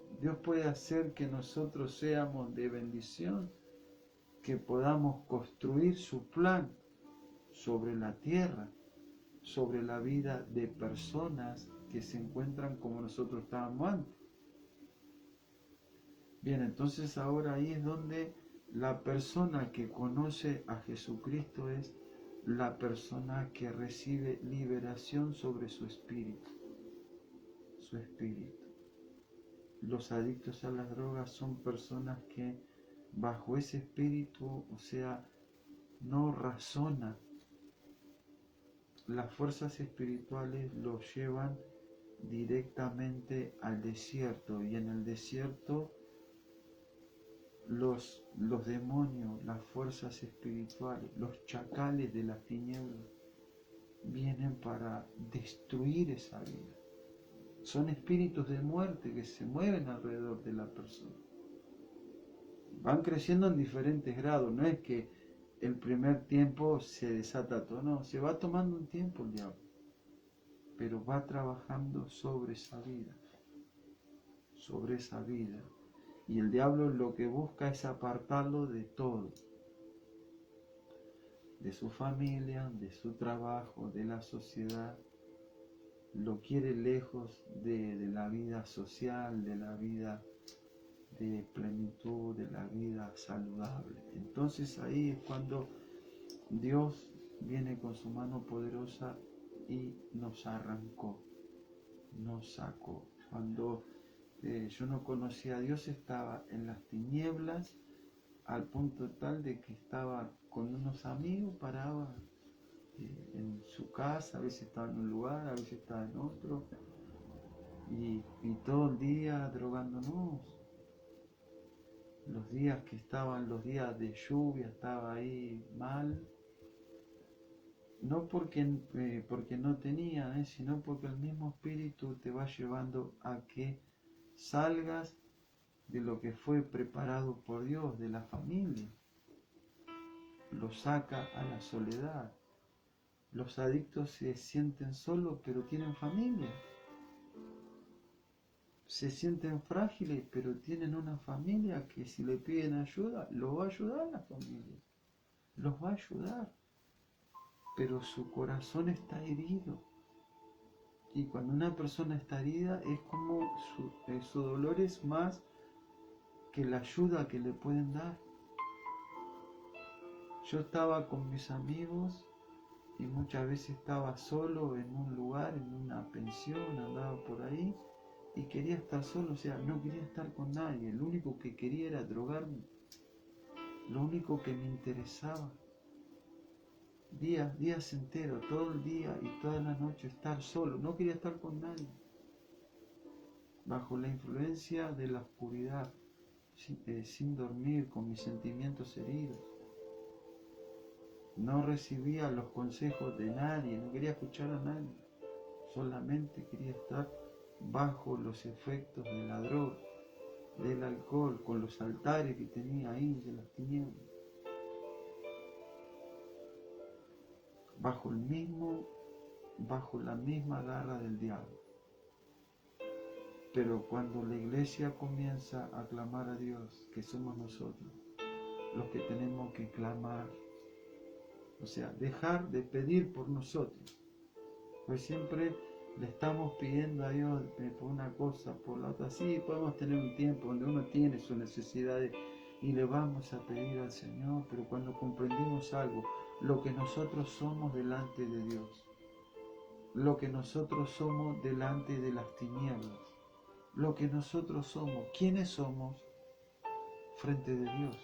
puede hacer que nosotros seamos de bendición, que podamos construir su plan sobre la tierra, sobre la vida de personas que se encuentran como nosotros estábamos antes. Bien, entonces ahora ahí es donde la persona que conoce a Jesucristo es la persona que recibe liberación sobre su espíritu. Su espíritu. Los adictos a las drogas son personas que bajo ese espíritu, o sea, no razonan. Las fuerzas espirituales los llevan directamente al desierto, y en el desierto los demonios, las fuerzas espirituales, los chacales de las tinieblas vienen para destruir esa vida. Son espíritus de muerte que se mueven alrededor de la persona. Van creciendo en diferentes grados, no es que el primer tiempo se desata todo, no, se va tomando un tiempo el diablo, pero va trabajando sobre esa vida, Y el diablo lo que busca es apartarlo de todo, de su familia, de su trabajo, de la sociedad. Lo quiere lejos de la vida social, de la vida de plenitud, de la vida saludable. Entonces ahí es cuando Dios viene con su mano poderosa y nos arrancó, nos sacó. Cuando yo no conocía a Dios, estaba en las tinieblas, al punto tal de que estaba con unos amigos, paraba en su casa, a veces estaba en un lugar, a veces estaba en otro, y todo el día drogándonos. Los días que estaban, los días de lluvia, estaba ahí mal, no porque no tenía, sino porque el mismo espíritu te va llevando a que salgas de lo que fue preparado por Dios, de la familia. Lo saca a la soledad. Los adictos se sienten solos, pero tienen familia. Se sienten frágiles, pero tienen una familia que si le piden ayuda, los va a ayudar la familia. Los va a ayudar. Pero su corazón está herido. Y cuando una persona está herida, es como su dolor es más que la ayuda que le pueden dar. Yo estaba con mis amigos y muchas veces estaba solo en un lugar, en una pensión, andaba por ahí y quería estar solo, o sea, no quería estar con nadie. Lo único que quería era drogarme. Lo único que me interesaba. Días enteros, todo el día y toda la noche estar solo. No quería estar con nadie. Bajo la influencia de la oscuridad, sin dormir, con mis sentimientos heridos. No recibía los consejos de nadie, no quería escuchar a nadie. Solamente quería estar bajo los efectos de la droga, del alcohol, con los altares que tenía ahí de las tinieblas. Bajo la misma garra del diablo. Pero cuando la iglesia comienza a clamar a Dios, que somos nosotros los que tenemos que clamar, o sea, dejar de pedir por nosotros, pues siempre le estamos pidiendo a Dios por una cosa, por la otra. Sí, podemos tener un tiempo donde uno tiene sus necesidades y le vamos a pedir al Señor, pero cuando comprendimos algo, lo que nosotros somos delante de Dios, lo que nosotros somos delante de las tinieblas, lo que nosotros somos, ¿quiénes somos frente de Dios?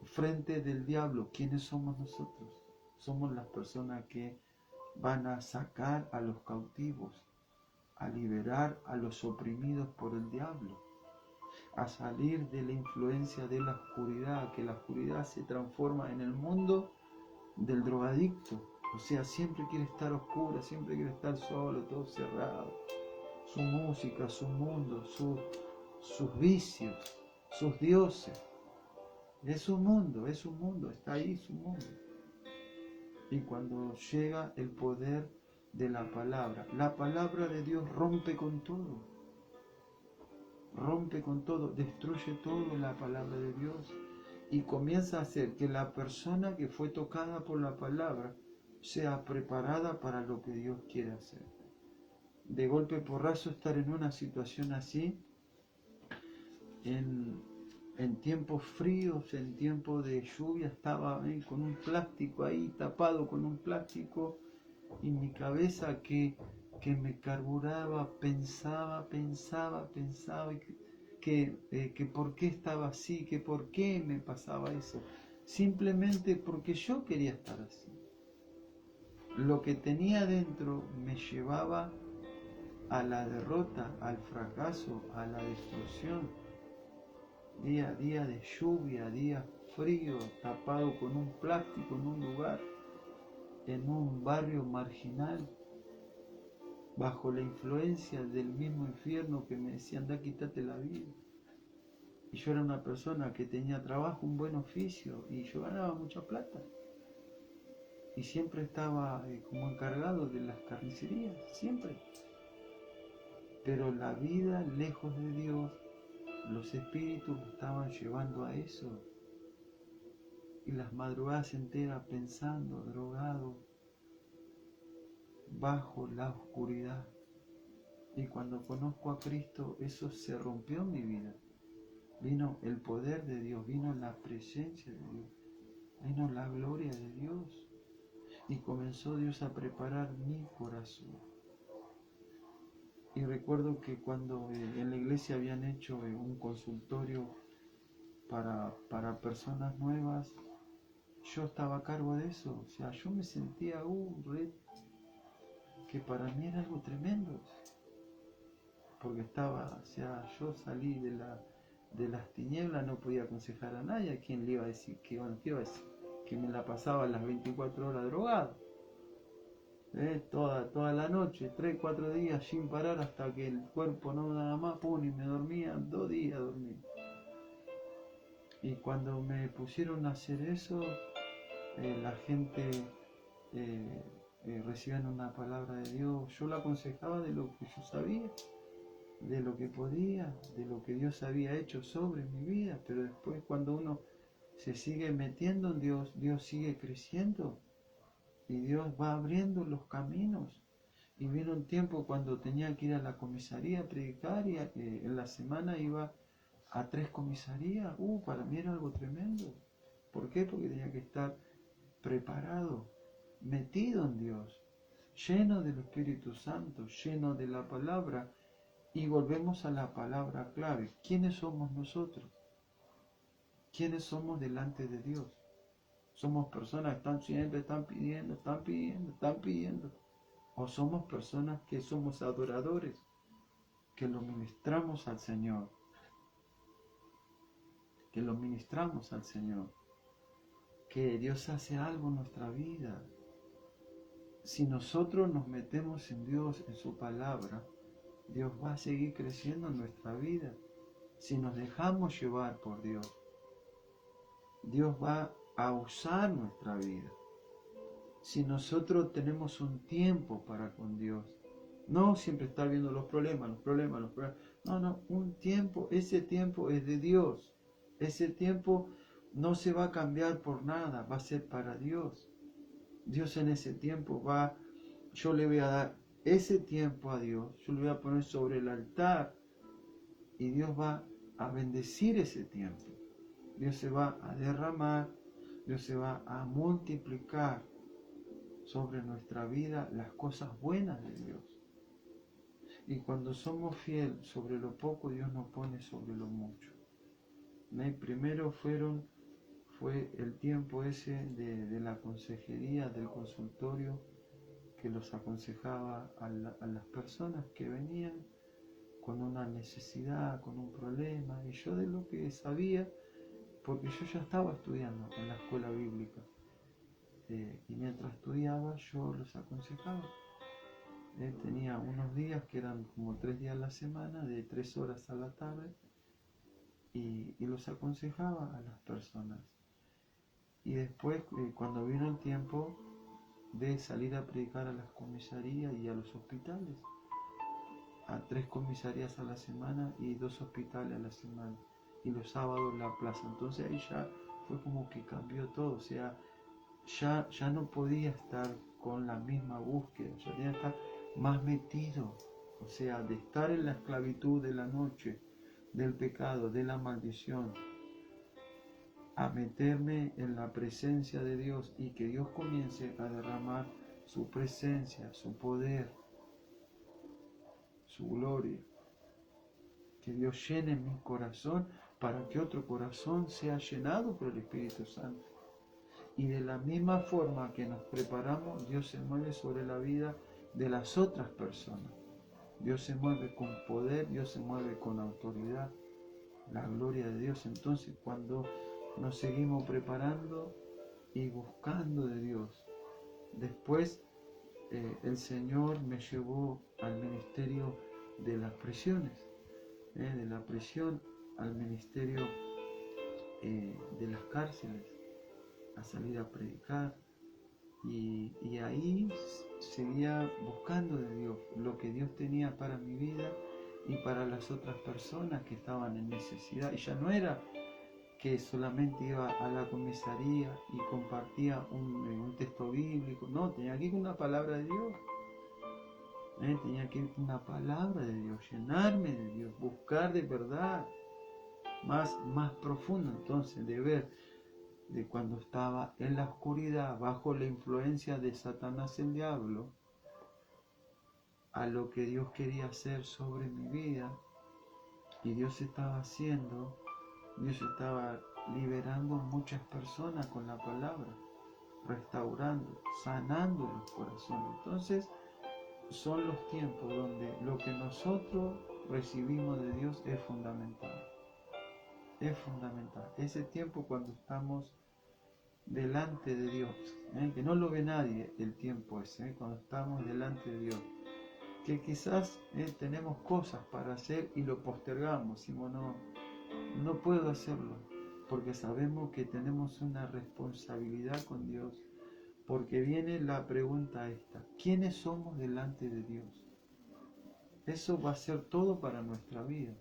Frente del diablo, ¿quiénes somos nosotros? Somos las personas que van a sacar a los cautivos, a liberar a los oprimidos por el diablo, a salir de la influencia de la oscuridad, que la oscuridad se transforma en el mundo del drogadicto. O sea, siempre quiere estar oscura, siempre quiere estar solo, todo cerrado. Su música, su mundo, sus vicios, sus dioses. Es un mundo, está ahí su mundo. Y cuando llega el poder de la palabra de Dios rompe con todo, destruye todo la palabra de Dios y comienza a hacer que la persona que fue tocada por la palabra sea preparada para lo que Dios quiere hacer. De golpe porrazo estar en una situación así, en tiempos fríos, en tiempos de lluvia, estaba con un plástico ahí, tapado con un plástico, y mi cabeza que me carburaba, pensaba, que por qué estaba así, que por qué me pasaba eso, simplemente porque yo quería estar así. Lo que tenía dentro me llevaba a la derrota, al fracaso, a la destrucción. Día a día de lluvia, día frío, tapado con un plástico en un lugar, en un barrio marginal, bajo la influencia del mismo infierno que me decía, anda, quítate la vida. Y yo era una persona que tenía trabajo, un buen oficio, y yo ganaba mucha plata. Y siempre estaba como encargado de las carnicerías, siempre. Pero la vida lejos de Dios los espíritus me estaban llevando a eso. Y las madrugadas enteras pensando, drogado, bajo la oscuridad. Y cuando conozco a Cristo, eso se rompió en mi vida. Vino el poder de Dios, vino la presencia de Dios, vino la gloria de Dios. Y comenzó Dios a preparar mi corazón. Y recuerdo que cuando en la iglesia habían hecho un consultorio para personas nuevas, yo estaba a cargo de eso. O sea, yo me sentía que para mí era algo tremendo. Porque o sea, yo salí de las tinieblas, no podía aconsejar a nadie. ¿A quién le iba a decir? ¿Qué iba a decir? Que me la pasaba las 24 horas drogado. Toda la noche, 3, 4 días sin parar hasta que el cuerpo no daba más, pum, y me dormía, 2 días dormí. Y cuando me pusieron a hacer eso, la gente recibían una palabra de Dios. Yo la aconsejaba de lo que yo sabía, de lo que podía, de lo que Dios había hecho sobre mi vida, pero después cuando uno se sigue metiendo en Dios, Dios sigue creciendo y Dios va abriendo los caminos. Y vino un tiempo cuando tenía que ir a la comisaría a predicar y en la semana iba a 3 comisarías. Para mí era algo tremendo. ¿Por qué? Porque tenía que estar preparado, metido en Dios, lleno del Espíritu Santo, lleno de la palabra. Y volvemos a la palabra clave. ¿Quiénes somos nosotros? ¿Quiénes somos delante de Dios? Somos personas que siempre están pidiendo. O somos personas que somos adoradores, que lo ministramos al Señor. Que lo ministramos al Señor. Que Dios hace algo en nuestra vida. Si nosotros nos metemos en Dios, en su palabra, Dios va a seguir creciendo en nuestra vida. Si nos dejamos llevar por Dios, Dios va a usar nuestra vida. Si nosotros tenemos un tiempo para con Dios, no siempre estar viendo los problemas. No, un tiempo, ese tiempo es de Dios. Ese tiempo no se va a cambiar por nada, va a ser para Dios. Dios en ese tiempo yo le voy a dar ese tiempo a Dios, yo lo voy a poner sobre el altar y Dios va a bendecir ese tiempo. Dios se va a derramar, Dios se va a multiplicar sobre nuestra vida las cosas buenas de Dios. Y cuando somos fieles sobre lo poco, Dios nos pone sobre lo mucho. Primero fue el tiempo ese de la consejería, del consultorio, que los aconsejaba a las personas que venían con una necesidad, con un problema, y yo de lo que sabía, porque yo ya estaba estudiando en la escuela bíblica, y mientras estudiaba yo los aconsejaba. Tenía unos días que eran como 3 días a la semana, de 3 horas a la tarde, y los aconsejaba a las personas. Y después, cuando vino el tiempo de salir a predicar a las comisarías y a los hospitales, a 3 comisarías a la semana y 2 hospitales a la semana, y los sábados la plaza. Entonces ahí ya fue como que cambió todo. O sea, ya no podía estar con la misma búsqueda, ya tenía que estar más metido. O sea, de estar en la esclavitud de la noche, del pecado, de la maldición, a meterme en la presencia de Dios y que Dios comience a derramar su presencia, su poder, su gloria. Que Dios llene mi corazón para que otro corazón sea llenado por el Espíritu Santo. Y de la misma forma que nos preparamos, Dios se mueve sobre la vida de las otras personas. Dios se mueve con poder, Dios se mueve con autoridad. La gloria de Dios. Entonces, cuando nos seguimos preparando y buscando de Dios, después el Señor me llevó al ministerio de las prisiones, de la prisión al ministerio de las cárceles, a salir a predicar, y ahí seguía buscando de Dios lo que Dios tenía para mi vida, y para las otras personas que estaban en necesidad. Y ya no era que solamente iba a la comisaría y compartía un texto bíblico, no, tenía que ir con una palabra de Dios. Tenía que ir con una palabra de Dios, llenarme de Dios, buscar de verdad más profundo. Entonces, de ver de cuando estaba en la oscuridad, bajo la influencia de Satanás el diablo, a lo que Dios quería hacer sobre mi vida, y Dios estaba haciendo, Dios estaba liberando muchas personas con la palabra, restaurando, sanando los corazones. Entonces, son los tiempos donde lo que nosotros recibimos de Dios es fundamental. Es fundamental. Ese tiempo cuando estamos delante de Dios, que no lo ve nadie el tiempo ese, cuando estamos delante de Dios, que quizás tenemos cosas para hacer y lo postergamos, decimos no puedo hacerlo, porque sabemos que tenemos una responsabilidad con Dios, porque viene la pregunta esta: ¿quiénes somos delante de Dios? Eso va a ser todo para nuestra vida,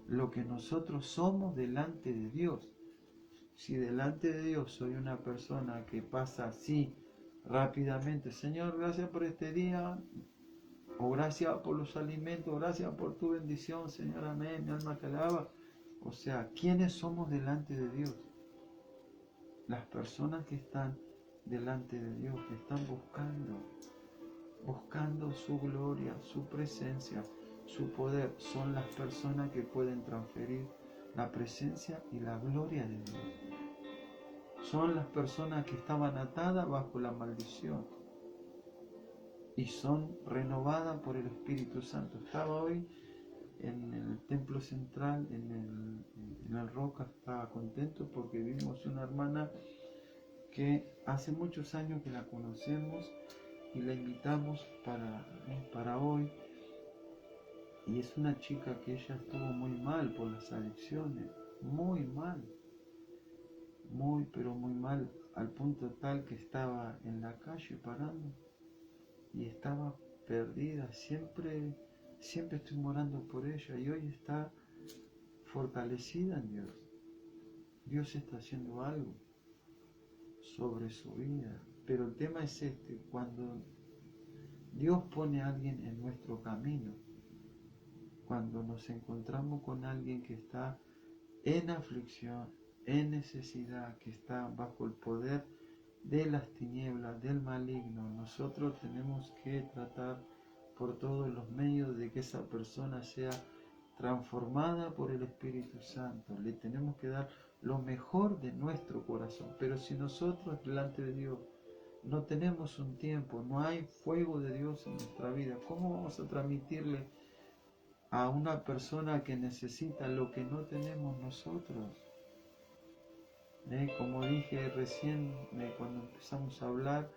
lo que nosotros somos delante de Dios. Si delante de Dios soy una persona que pasa así rápidamente, Señor, gracias por este día, o gracias por los alimentos, gracias por tu bendición, Señor, amén, mi alma te alaba. O sea, ¿quiénes somos delante de Dios? Las personas que están delante de Dios, que están buscando su gloria, su presencia, su poder, son las personas que pueden transferir la presencia y la gloria de Dios. Son las personas que estaban atadas bajo la maldición y son renovadas por el Espíritu Santo. Estaba hoy en el templo central, en el Roca, estaba contento porque vimos una hermana que hace muchos años que la conocemos y la invitamos para hoy. Y es una chica que ella estuvo muy mal por las adicciones, muy mal, pero muy mal, al punto tal que estaba en la calle parando y estaba perdida. Siempre estoy orando por ella y hoy está fortalecida en Dios. Dios está haciendo algo sobre su vida. Pero el tema es este: cuando Dios pone a alguien en nuestro camino, cuando nos encontramos con alguien que está en aflicción, en necesidad, que está bajo el poder de las tinieblas, del maligno, nosotros tenemos que tratar por todos los medios de que esa persona sea transformada por el Espíritu Santo. Le tenemos que dar lo mejor de nuestro corazón. Pero si nosotros delante de Dios no tenemos un tiempo, no hay fuego de Dios en nuestra vida, ¿cómo vamos a transmitirle a una persona que necesita lo que no tenemos nosotros? Como dije recién, cuando empezamos a hablar,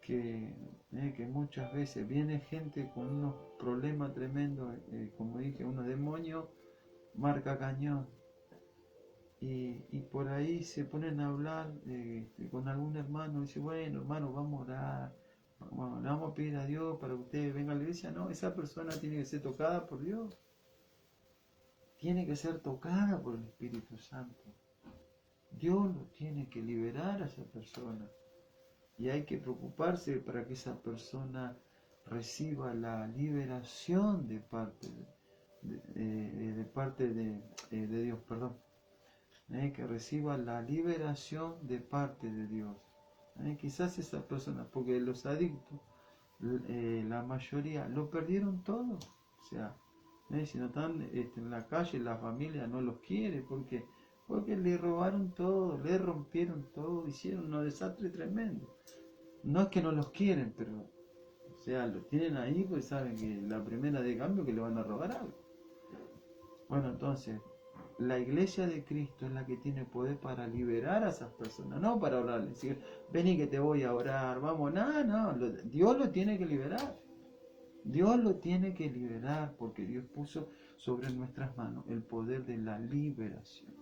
que muchas veces viene gente con unos problemas tremendos, como dije, unos demonios marca cañón, y por ahí se ponen a hablar con algún hermano, y dice, bueno hermano, vamos a orar, le vamos a pedir a Dios para que usted venga a la iglesia. No, esa persona tiene que ser tocada por Dios, tiene que ser tocada por el Espíritu Santo. Dios lo tiene que liberar a esa persona. Y hay que preocuparse para que esa persona reciba la liberación de parte de Dios, perdón. Que reciba la liberación de parte de Dios. Quizás esa persona, porque los adictos, la mayoría, lo perdieron todo. O sea, si no están en la calle, la familia no los quiere, porque le robaron todo, le rompieron todo, hicieron un desastre tremendo. No es que no los quieren, pero, o sea, los tienen ahí pues saben que la primera de cambio que le van a robar algo. Bueno, entonces, la iglesia de Cristo es la que tiene poder para liberar a esas personas, no para orarles, decir, vení que te voy a orar, vamos, no, Dios lo tiene que liberar. Dios lo tiene que liberar porque Dios puso sobre nuestras manos el poder de la liberación.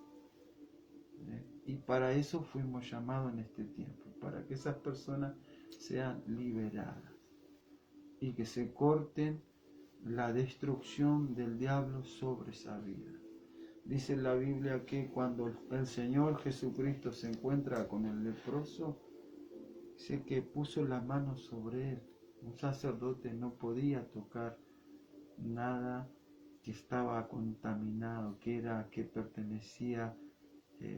Y para eso fuimos llamados en este tiempo, para que esas personas sean liberadas y que se corten la destrucción del diablo sobre esa vida. Dice la Biblia que cuando el Señor Jesucristo se encuentra con el leproso, dice que puso la mano sobre él. Un sacerdote no podía tocar nada que estaba contaminado, que pertenecía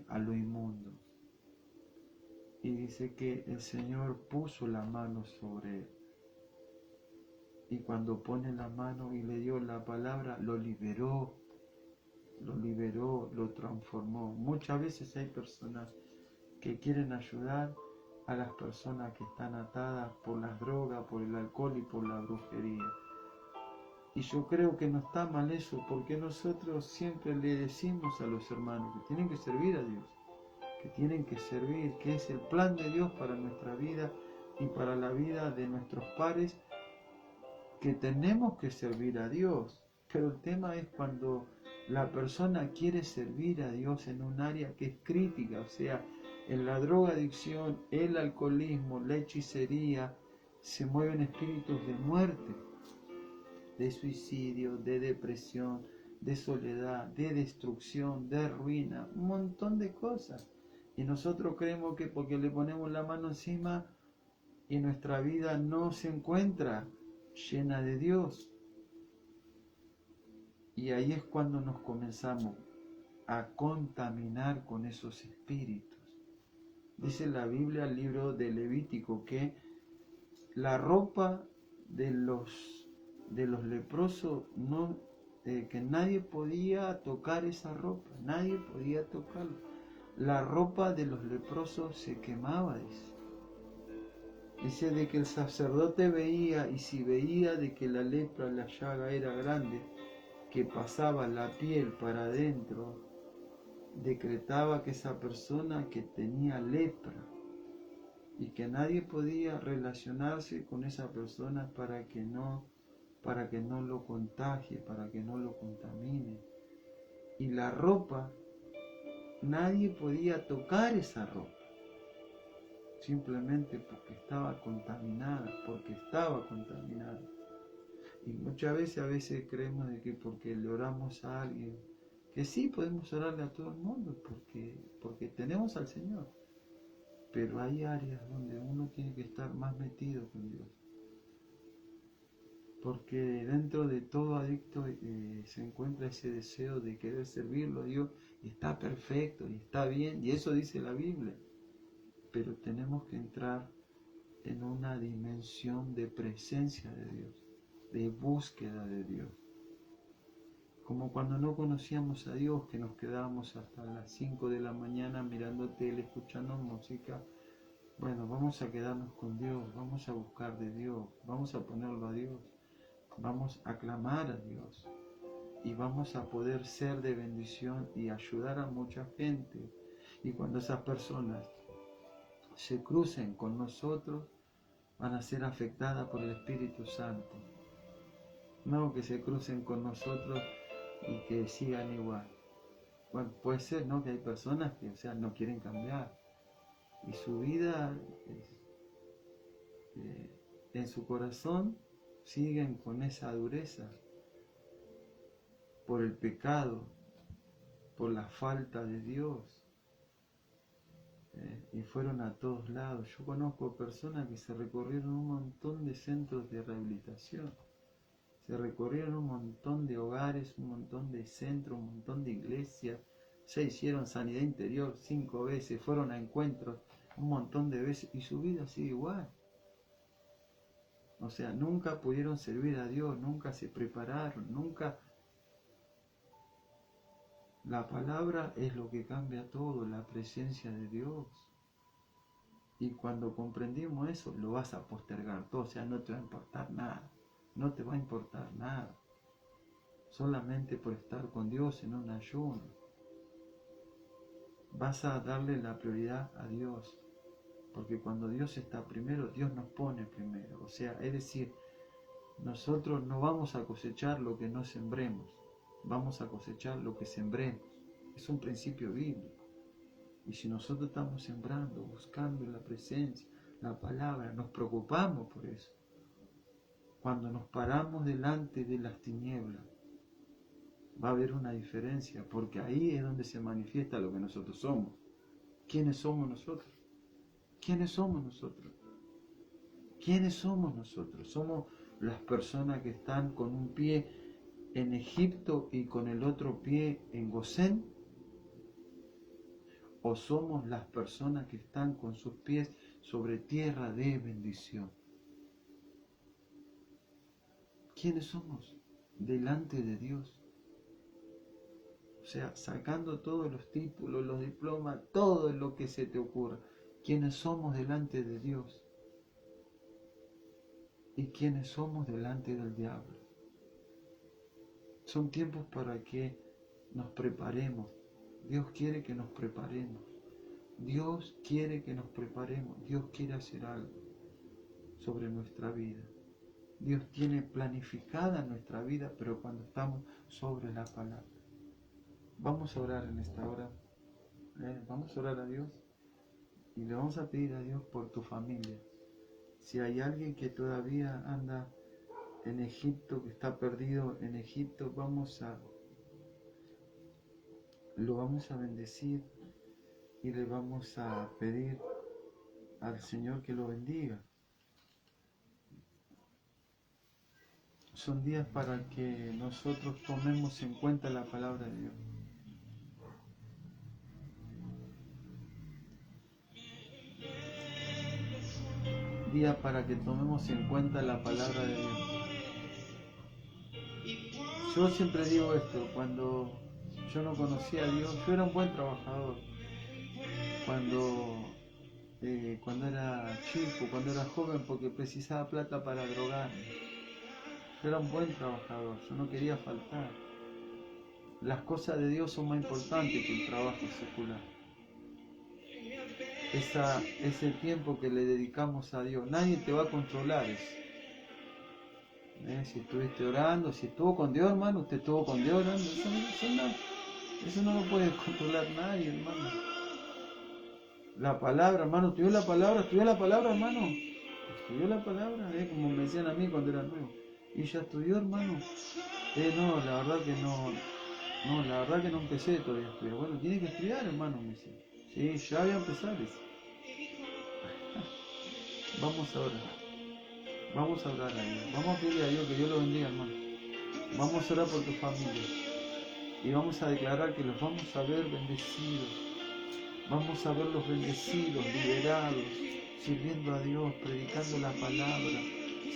a lo inmundo. Y dice que el Señor puso la mano sobre él. Y cuando pone la mano y le dio la palabra, lo liberó, lo transformó. Muchas veces hay personas que quieren ayudar a las personas que están atadas por las drogas, por el alcohol y por la brujería. Y yo creo que no está mal eso, porque nosotros siempre le decimos a los hermanos que tienen que servir a Dios, que tienen que servir, que es el plan de Dios para nuestra vida y para la vida de nuestros pares, que tenemos que servir a Dios. Pero el tema es cuando la persona quiere servir a Dios en un área que es crítica, o sea, en la drogadicción, el alcoholismo, la hechicería, se mueven espíritus de muerte, de suicidio, de depresión, de soledad, de destrucción, de ruina, un montón de cosas. Y nosotros creemos que porque le ponemos la mano encima y nuestra vida no se encuentra llena de Dios. Y ahí es cuando nos comenzamos a contaminar con esos espíritus. Dice la Biblia, el libro de Levítico, que la ropa de los leprosos, que nadie podía tocar esa ropa, nadie podía tocarla. La ropa de los leprosos se quemaba, dice de que el sacerdote veía, y si veía de que la lepra, la llaga era grande, que pasaba la piel para adentro, decretaba que esa persona que tenía lepra, y que nadie podía relacionarse con esa persona para que no lo contagie, para que no lo contamine. Y la ropa, nadie podía tocar esa ropa, simplemente porque estaba contaminada, Y muchas veces creemos de que porque le oramos a alguien, que sí podemos orarle a todo el mundo, porque tenemos al Señor. Pero hay áreas donde uno tiene que estar más metido con Dios. Porque dentro de todo adicto se encuentra ese deseo de querer servirlo a Dios, y está perfecto, y está bien, y eso dice la Biblia. Pero tenemos que entrar en una dimensión de presencia de Dios, de búsqueda de Dios. Como cuando no conocíamos a Dios, que nos quedábamos hasta las 5 de la mañana mirando tele, escuchando música. Bueno, vamos a quedarnos con Dios, vamos a buscar de Dios, vamos a ponerlo a Dios, vamos a clamar a Dios, y vamos a poder ser de bendición y ayudar a mucha gente. Y cuando esas personas se crucen con nosotros, van a ser afectadas por el Espíritu Santo. No que se crucen con nosotros y que sigan igual. Bueno, puede ser, ¿no? Que hay personas que, no quieren cambiar. Y su vida, en su corazón, siguen con esa dureza. Por el pecado, por la falta de Dios. Y fueron a todos lados. Yo conozco personas que se recorrieron un montón de centros de rehabilitación. Se recorrieron un montón de hogares, un montón de centros, un montón de iglesias. Se hicieron sanidad interior 5 veces, fueron a encuentros un montón de veces y su vida sigue igual. O sea, nunca pudieron servir a Dios, nunca se prepararon, nunca. La palabra es lo que cambia todo, la presencia de Dios. Y cuando comprendimos eso, lo vas a postergar todo, o sea, no te va a importar nada. No te va a importar nada. Solamente por estar con Dios en un ayuno. Vas a darle la prioridad a Dios. Porque cuando Dios está primero, Dios nos pone primero. O sea, es decir, nosotros no vamos a cosechar lo que no sembremos. Vamos a cosechar lo que sembremos. Es un principio bíblico. Y si nosotros estamos sembrando, buscando la presencia, la palabra, nos preocupamos por eso. cuando nos paramos delante de las tinieblas, va a haber una diferencia, porque ahí es donde se manifiesta lo que nosotros somos. ¿Quiénes somos nosotros? ¿Quiénes somos nosotros? ¿Quiénes somos nosotros? ¿Somos las personas que están con un pie en Egipto y con el otro pie en Gosén? ¿O somos las personas que están con sus pies sobre tierra de bendición? ¿Quiénes somos delante de Dios? O sea, sacando todos los títulos, los diplomas, todo lo que se te ocurra. ¿Quiénes somos delante de Dios? ¿Y quiénes somos delante del diablo? Son tiempos para que nos preparemos. Dios quiere que nos preparemos. Dios quiere que nos preparemos. Dios quiere hacer algo sobre nuestra vida. Dios tiene planificada nuestra vida, pero cuando estamos sobre la palabra. Vamos a orar en esta hora. Vamos a orar a Dios y le vamos a pedir a Dios por tu familia. Si hay alguien que todavía anda en Egipto, que está perdido en Egipto, lo vamos a bendecir y le vamos a pedir al Señor que lo bendiga. Son días para que nosotros tomemos en cuenta la palabra de Dios. Día para que tomemos en cuenta la palabra de Dios. Yo siempre digo esto, cuando yo no conocía a Dios, yo era un buen trabajador. Cuando era chico, cuando era joven, porque precisaba plata para drogarme. Yo era un buen trabajador, yo no quería faltar. Las cosas de Dios son más importantes que el trabajo secular. Ese tiempo que le dedicamos a Dios, nadie te va a controlar eso. Si estuviste orando, si estuvo con Dios, hermano, usted estuvo con Dios orando, eso no lo puede controlar nadie, hermano. La palabra, hermano, estudió la palabra, hermano. Estudió la palabra, como me decían a mí cuando era nuevo. Y ya estudió, hermano. No, la verdad que no. No, la verdad que no empecé todavía a estudiar. Bueno, tiene que estudiar, hermano, me decía. Sí, ya voy a empezar. Vamos a orar. Vamos a orar a Dios. Vamos a pedirle a Dios que Dios lo bendiga, hermano. Vamos a orar por tu familia. Y vamos a declarar que los vamos a ver bendecidos. Vamos a verlos bendecidos, liberados, sirviendo a Dios, predicando la palabra,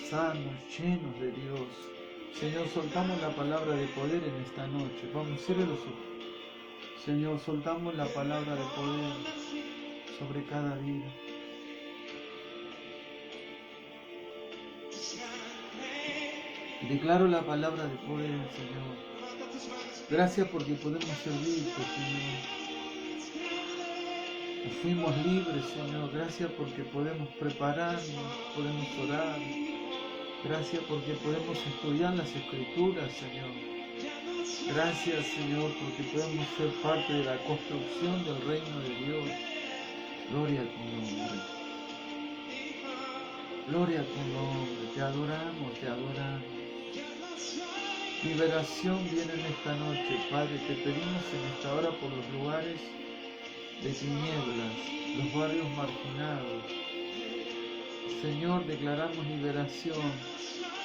sanos, llenos de Dios. Señor, soltamos la palabra de poder en esta noche. Vamos, cierre los ojos. Señor, soltamos la palabra de poder sobre cada vida. Declaro la palabra de poder, Señor. Gracias porque podemos servirte, Señor. Fuimos libres, Señor. Gracias porque podemos prepararnos, podemos orar. Gracias porque podemos estudiar las Escrituras, Señor. Gracias, Señor, porque podemos ser parte de la construcción del reino de Dios. Gloria a tu nombre. Gloria a tu nombre. Te adoramos, te adoramos. Liberación viene en esta noche, Padre. Te pedimos en esta hora por los lugares de tinieblas, los barrios marginados. Señor, declaramos liberación.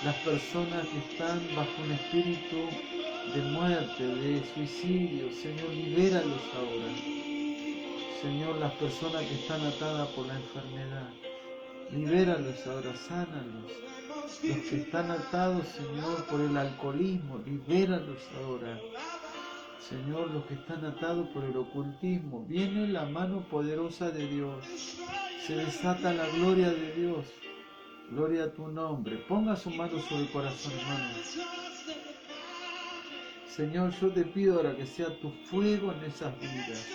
Las personas que están bajo un espíritu de muerte, de suicidio, Señor, libéralos ahora. Señor, las personas que están atadas por la enfermedad, libéralos ahora, sánalos. Los que están atados, Señor, por el alcoholismo, libéralos ahora. Señor, los que están atados por el ocultismo, viene la mano poderosa de Dios. Se desata la gloria de Dios. Gloria a tu nombre. Ponga su mano sobre el corazón, hermano. Señor, yo te pido ahora que sea tu fuego en esas vidas.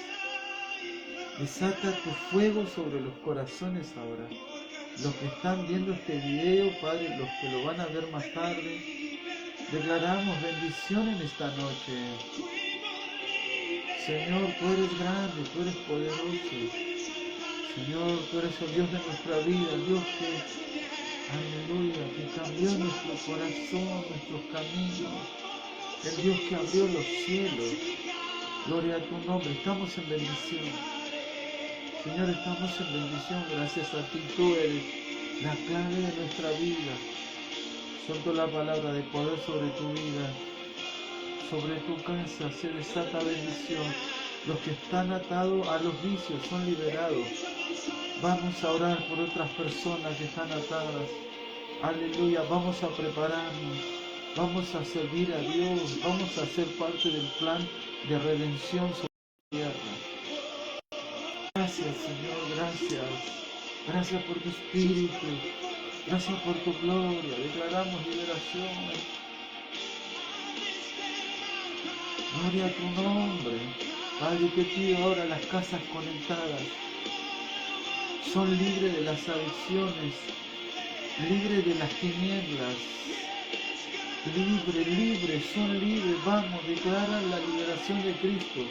Desata tu fuego sobre los corazones ahora. Los que están viendo este video, Padre, los que lo van a ver más tarde, declaramos bendición en esta noche. Señor, tú eres grande, tú eres poderoso. Señor, tú eres el Dios de nuestra vida, el Dios que, aleluya, que cambió nuestro corazón, nuestros caminos, el Dios que abrió los cielos. Gloria a tu nombre, estamos en bendición. Señor, estamos en bendición, gracias a ti, tú eres la clave de nuestra vida. Suelto la palabra de poder sobre tu vida, sobre tu casa, se desata bendición. Los que están atados a los vicios son liberados. Vamos a orar por otras personas que están atadas. Aleluya, vamos a prepararnos, vamos a servir a Dios, vamos a ser parte del plan de redención sobre la tierra. Gracias, Señor, gracias. Gracias por tu Espíritu. Gracias por tu gloria. Declaramos liberación. Gloria a tu nombre. Padre, te pido ahora las casas conectadas. Son libres de las adicciones, libres de las tinieblas. Libres, son libres. Vamos, declaran la liberación de Cristo.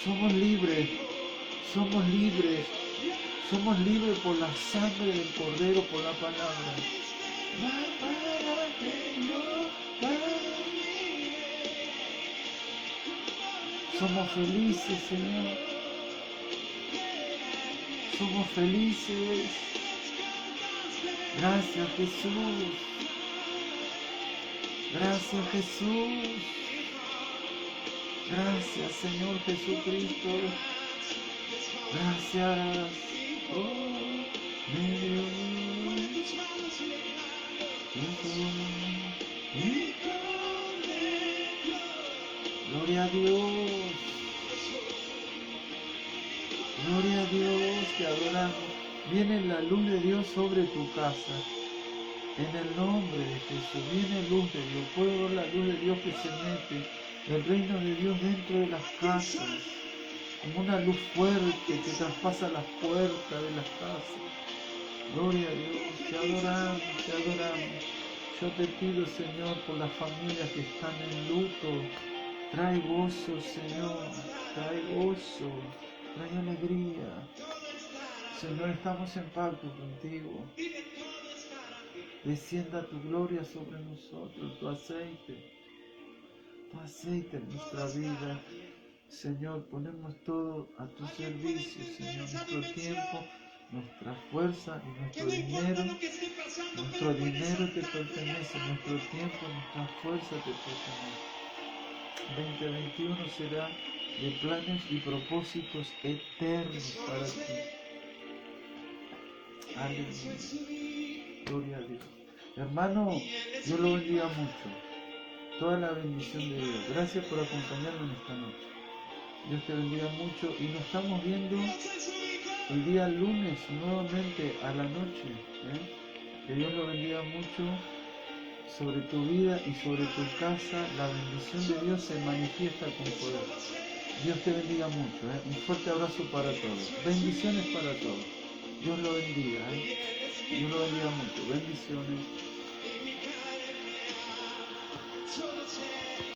Somos libres. Somos libres. Somos libres por la sangre del Cordero, por la palabra. Somos felices, Señor. Somos felices. Gracias, Jesús. Gracias, Jesús. Gracias, Señor Jesucristo. Gracias. Gloria a Dios. Gloria a Dios, te adoramos. Viene la luz de Dios sobre tu casa. En el nombre de Jesús, viene luz de Dios. Puedo ver la luz de Dios que se mete, el reino de Dios dentro de las casas, como una luz fuerte que traspasa las puertas de las casas. Gloria a Dios, te adoramos, te adoramos. Yo te pido, Señor, por las familias que están en luto. Trae gozo, Señor, trae gozo, trae alegría. Señor, estamos en pacto contigo. Descienda tu gloria sobre nosotros, tu aceite en nuestra vida. Señor, ponemos todo a tu servicio, Señor, nuestro tiempo, nuestra fuerza y nuestro dinero. Nuestro dinero te pertenece, nuestro tiempo, nuestra fuerza te pertenece. 2021 será de planes y propósitos eternos para ti. Aleluya. Gloria a Dios. Hermano, Dios lo bendiga mucho. Toda la bendición de Dios. Gracias por acompañarme en esta noche. Dios te bendiga mucho y nos estamos viendo el día lunes nuevamente a la noche. Que Dios lo bendiga mucho sobre tu vida y sobre tu casa. La bendición de Dios se manifiesta con poder. Dios te bendiga mucho. Un fuerte abrazo para todos. Bendiciones para todos. Dios lo bendiga. Dios lo bendiga mucho. Bendiciones.